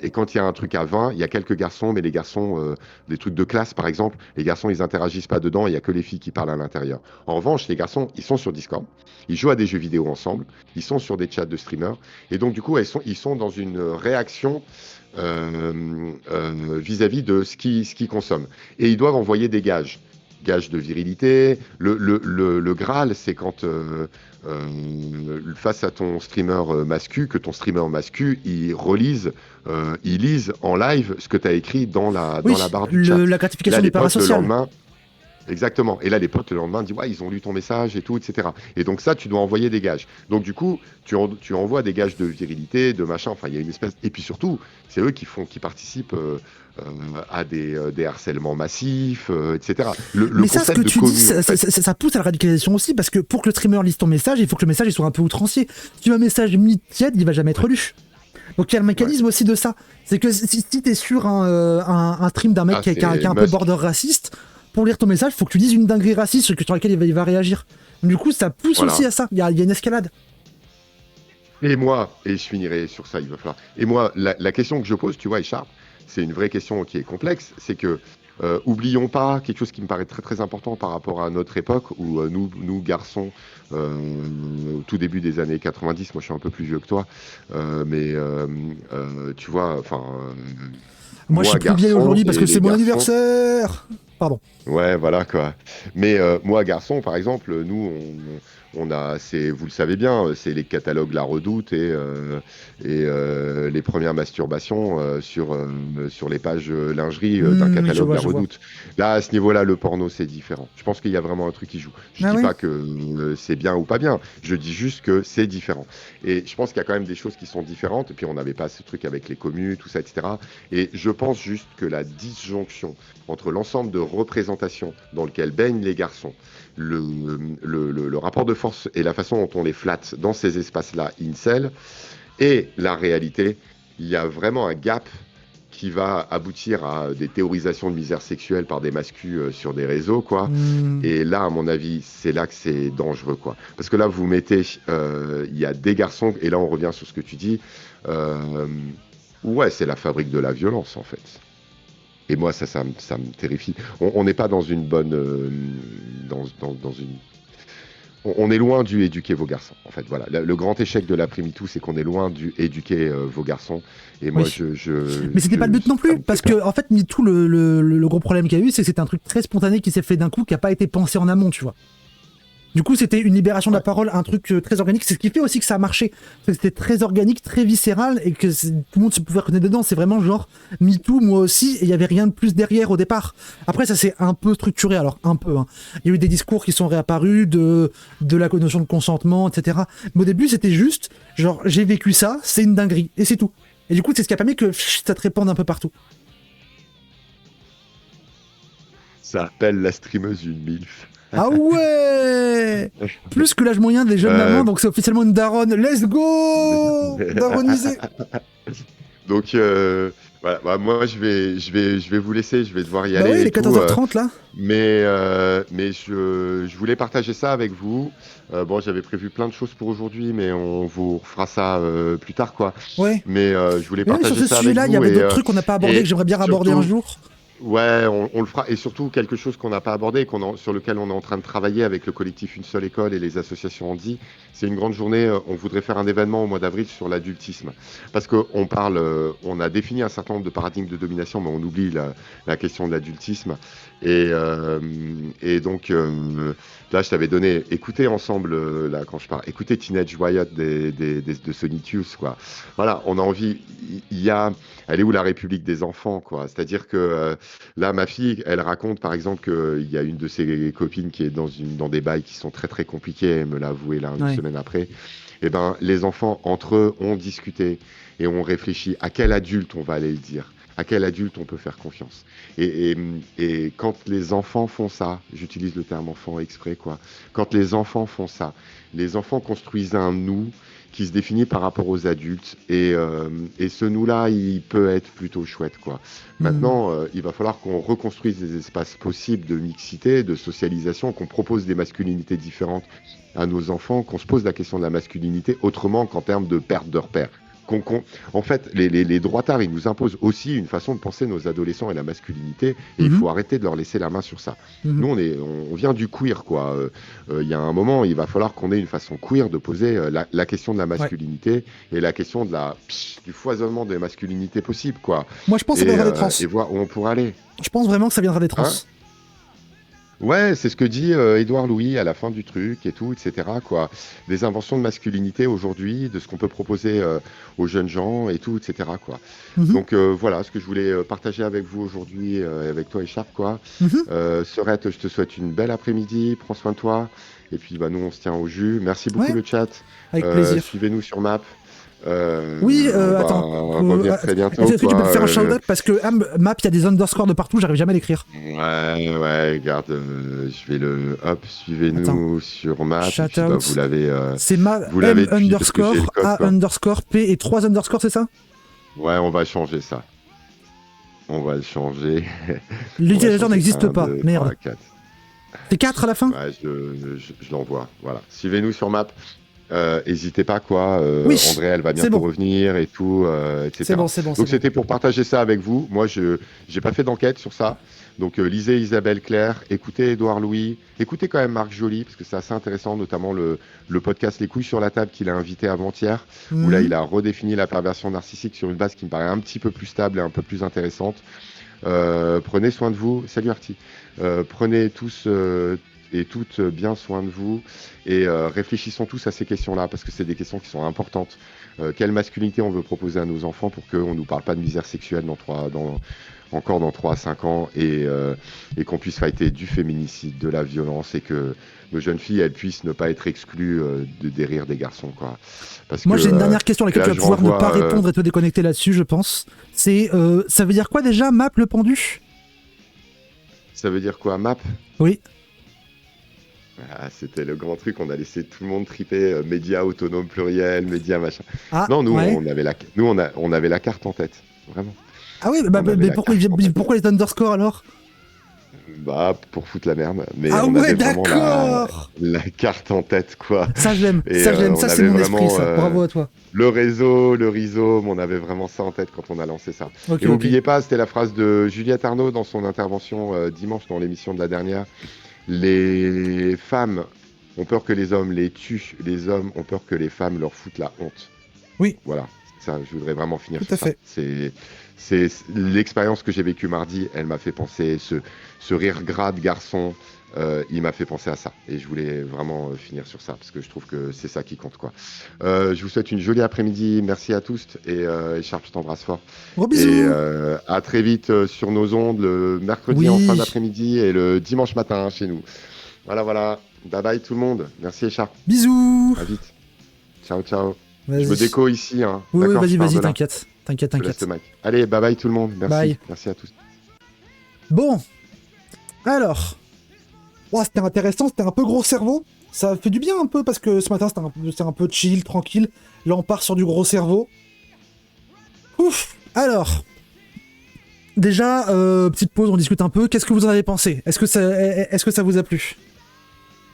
Et quand il y a un truc à 20, il y a quelques garçons, mais les garçons, des trucs de classe par exemple, les garçons ils interagissent pas dedans, il y a que les filles qui parlent à l'intérieur. En revanche, les garçons, ils sont sur Discord, ils jouent à des jeux vidéo ensemble, ils sont sur des chats de streamers, et donc du coup, ils sont dans une réaction vis-à-vis de ce qu'ils consomment. Et ils doivent envoyer des gages de virilité. Le Graal, c'est quand, face à ton streamer mascu, que ton streamer mascu, il lise en live ce que tu as écrit dans la Oui, barre du chat. la Et là, gratification du les potes, le parasocial. lendemain, exactement. Et là, les potes, le lendemain, disent, ouais, ils ont lu ton message et tout, etc. Et donc ça, tu dois envoyer des gages. Donc du coup, tu envoies des gages de virilité, de machin. Enfin, il y a une espèce... Et puis surtout, c'est eux qui participent euh, à des harcèlements massifs, etc. Le Mais ça, ce que concept de tu dis, commu, en fait. ça pousse à la radicalisation aussi, parce que pour que le streamer lise ton message, il faut que le message il soit un peu outrancier. Si tu as un message mi-tiède, il va jamais être Ouais, lu. Donc il y a le ouais. mécanisme aussi de ça. C'est que si t'es sur un stream d'un mec Ah, qui c'est a un peu Musk. border raciste, pour lire ton message, faut que tu dises une dinguerie raciste sur laquelle il va réagir. Du coup, ça pousse aussi Voilà. à ça. Il y a une escalade. Et moi, et je finirai sur ça, il va falloir. Et moi, la question que je pose, tu vois, Echarpe, c'est une vraie question qui est complexe. C'est que, oublions pas quelque chose qui me paraît très très important par rapport à notre époque, où nous garçons, au tout début des années 90, moi je suis un peu plus vieux que toi, tu vois, enfin, Moi, je suis moi plus vieille garçon aujourd'hui parce et que c'est les mon garçons. anniversaire. Pardon. Ouais, voilà quoi. Mais moi, garçon, par exemple, on a, vous le savez bien, c'est les catalogues La Redoute et les premières masturbations sur les pages lingerie d'un Oui, catalogue La je vois. Redoute. Là, à ce niveau-là, le porno, c'est différent. Je pense qu'il y a vraiment un truc qui joue. Je Ah dis ouais. pas que c'est bien ou pas bien, je dis juste que c'est différent. Et je pense qu'il y a quand même des choses qui sont différentes. Et puis, on n'avait pas ce truc avec les communes, tout ça, etc. Et je pense juste que la disjonction entre l'ensemble de représentations dans lequel baignent les garçons, le rapport de force et la façon dont on les flatte dans ces espaces-là, incel, et la réalité, il y a vraiment un gap qui va aboutir à des théorisations de misère sexuelle par des mascus sur des réseaux, quoi. Hmm. Et là, à mon avis, c'est là que c'est dangereux, quoi. Parce que là, vous mettez, il y a des garçons, et là, on revient sur ce que tu dis, euh, ouais, c'est la fabrique de la violence, en fait. Et moi, ça me terrifie. On n'est pas dans une bonne. Dans une... On est loin du éduquer vos garçons, en fait. Voilà. Le grand échec de l'après-midi, c'est qu'on est loin du éduquer vos garçons. Et moi, Oui. Mais c'était pas le but non ça plus, me fait parce peur. que en fait, MeToo, le gros problème qu'il y a eu, c'est que c'était un truc très spontané qui s'est fait d'un coup, qui a pas été pensé en amont, tu vois. Du coup, c'était une libération de la Ouais. parole, un truc très organique. C'est ce qui fait aussi que ça a marché. C'est que c'était très organique, très viscéral, et que tout le monde se pouvait reconnaître dedans. C'est vraiment genre MeToo, moi aussi, et il y avait rien de plus derrière au départ. Après, ça s'est un peu structuré, alors un peu. Hein. Il y a eu des discours qui sont réapparus de la notion de consentement, etc. Mais au début, c'était juste genre j'ai vécu ça, c'est une dinguerie, et c'est tout. Et du coup, c'est ce qui a permis que ça te répande un peu partout. Ça appelle la streameuse une MILF. Ah ouais, plus que l'âge moyen des jeunes mamans, Euh, donc c'est officiellement une daronne. Let's go, daronnisé. Donc, voilà. Bah, moi, je vais vous laisser. Je vais devoir y Bah ouais, aller il et est tout. 14h30 là. Mais je voulais partager ça avec vous. Bon, j'avais prévu plein de choses pour aujourd'hui, mais on vous refera ça plus tard, quoi. Ouais. Mais je voulais Et même sur partager ce ça avec sujet-là, il y vous avait d'autres trucs qu'on n'a pas abordés que et j'aimerais bien aborder un surtout, jour. ouais, on le fera. Et surtout, quelque chose qu'on n'a pas abordé, sur lequel on est en train de travailler avec le collectif Une Seule École et les associations Andy. C'est une grande journée. On voudrait faire un événement au mois d'avril sur l'adultisme. Parce qu'on parle, on a défini un certain nombre de paradigmes de domination, mais on oublie la question de l'adultisme. Et donc, là, je t'avais donné, écoutez ensemble, là, quand je parle, écoutez Teenage Riot de Sonic Youth, quoi. Voilà, on a envie, elle est où la République des enfants, quoi. C'est-à-dire que là, ma fille, elle raconte par exemple qu'il y a une de ses copines qui est dans des bails qui sont très très compliqués, elle me l'a avoué là une Ouais. semaine après. Et ben, les enfants entre eux ont discuté et ont réfléchi à quel adulte on va aller le dire. À quel adulte on peut faire confiance? Et quand les enfants font ça, j'utilise le terme enfant exprès, quoi. Quand les enfants font ça, les enfants construisent un nous qui se définit par rapport aux adultes. Et ce nous-là, il peut être plutôt chouette, quoi. Mhm. Maintenant, il va falloir qu'on reconstruise des espaces possibles de mixité, de socialisation, qu'on propose des masculinités différentes à nos enfants, qu'on se pose la question de la masculinité autrement qu'en termes de perte de repères. En fait, les droitards, ils nous imposent aussi une façon de penser nos adolescents et la masculinité, et il Mhm. faut arrêter de leur laisser la main sur ça. Mhm. Nous, on vient du queer, quoi. Il y a un moment, il va falloir qu'on ait une façon queer de poser la question de la Ouais. masculinité et la question du foisonnement des masculinités possibles, quoi. Moi, je pense que ça viendra des trans. Et voir où on pourra aller. Je pense vraiment que ça viendra des trans. Hein? Ouais, c'est ce que dit Édouard Louis à la fin du truc et tout, etc., quoi. Des inventions de masculinité aujourd'hui, de ce qu'on peut proposer aux jeunes gens et tout, etc., quoi. Mhm. Donc voilà ce que je voulais partager avec vous aujourd'hui, avec toi, Écharpe, quoi. Mhm. Sorette, je te souhaite une belle après-midi, prends soin de toi. Et puis bah, nous, on se tient au jus. Merci beaucoup Ouais, le chat. avec plaisir. Suivez-nous sur Map. Oui, On va attends. revenir très bientôt, Est-ce que tu peux me quoi. faire un shout-out parce que map, il y a des underscores de partout, j'arrive jamais à l'écrire. Ouais, regarde, je vais Attends. suivez-nous sur Map, et puis bah, Shoutout. C'est vous M l'avez depuis, parce que j'ai le underscore code, A quoi. underscore P et 3 underscores, c'est ça? Ouais, on va changer ça. On va le changer. On va L'utilisateur changer. n'existe 1, pas, 2, 3, merde. 4. C'est 4 à la fin? Ouais, je l'envoie. Voilà. Suivez-nous sur Map. N'hésitez pas, quoi. Oui, André, elle va c'est bientôt bon. revenir et tout, C'est etc. bon, c'est bon, c'est Donc bon. c'était pour partager ça avec vous. Moi, je n'ai pas fait d'enquête sur ça. Donc lisez Isabelle Claire, écoutez Édouard Louis, écoutez quand même Marc Joly, parce que c'est assez intéressant, notamment le podcast Les couilles sur la table qu'il a invité avant-hier, où là Mhm. il a redéfini la perversion narcissique sur une base qui me paraît un petit peu plus stable et un peu plus intéressante. Prenez soin de vous. Salut Artie. Prenez tous et toutes bien soin de vous et réfléchissons tous à ces questions-là parce que c'est des questions qui sont importantes. Quelle masculinité on veut proposer à nos enfants pour qu'on ne nous parle pas de misère sexuelle encore dans 3 à 5 ans et qu'on puisse fighter du féminicide, de la violence et que nos jeunes filles elles puissent ne pas être exclues des rires des garçons, quoi. Parce Moi, que j'ai une dernière question à et laquelle là tu vas je pouvoir ne pas renvoie répondre et te déconnecter là-dessus, je pense. Ça veut dire quoi déjà, map le pendu? ça veut dire quoi, Map? Oui. Ah, c'était le grand truc, on a laissé tout le monde triper, médias autonomes pluriels, médias machin. Ah, Non, nous, ouais. on avait la carte en tête, vraiment. Ah oui, On avait mais la carte en tête. pourquoi les underscores alors? Bah, pour foutre la merde, mais Ah on ouais, avait vraiment d'accord. la carte en tête, quoi. Ça, je l'aime, Et ça, je l'aime, on ça, c'est avait mon esprit, vraiment ça. Bravo à toi. le réseau, le rhizome, on avait vraiment ça en tête quand on a lancé ça. Ok, Et ok. n'oubliez pas, c'était la phrase de Juliette Arnaud dans son intervention dimanche dans l'émission de la dernière. Les femmes ont peur que les hommes les tuent, les hommes ont peur que les femmes leur foutent la honte. Oui, Voilà, ça, je voudrais vraiment finir tout sur à ça. fait. C'est l'expérience que j'ai vécue mardi, elle m'a fait penser, ce rire gras de garçon, il m'a fait penser à ça. Et je voulais vraiment finir sur ça, parce que je trouve que c'est ça qui compte, quoi. Je vous souhaite une jolie après-midi, merci à tous, et Sharp, je t'embrasse fort. Gros Et bisous. à très vite sur nos ondes, le mercredi en fin Oui. d'après-midi et le dimanche matin chez nous. Voilà, voilà. Bye bye tout le monde. Merci Echarp. Bisous. À vite. Ciao, ciao. Vas-y. Je me déco ici, hein. Oui, D'accord, je pars de là. t'inquiète. T'inquiète, Je te laisse t'inquiète. le mic. Allez, bye bye tout le monde. Merci. Bye. Merci à tous. Bon. Alors. Ouah, c'était intéressant, c'était un peu gros cerveau. Ça fait du bien un peu parce que ce matin c'était un peu chill, tranquille. Là on part sur du gros cerveau. Ouf. Alors. Déjà, petite pause, on discute un peu. Qu'est-ce que vous en avez pensé? Est-ce que ça vous a plu?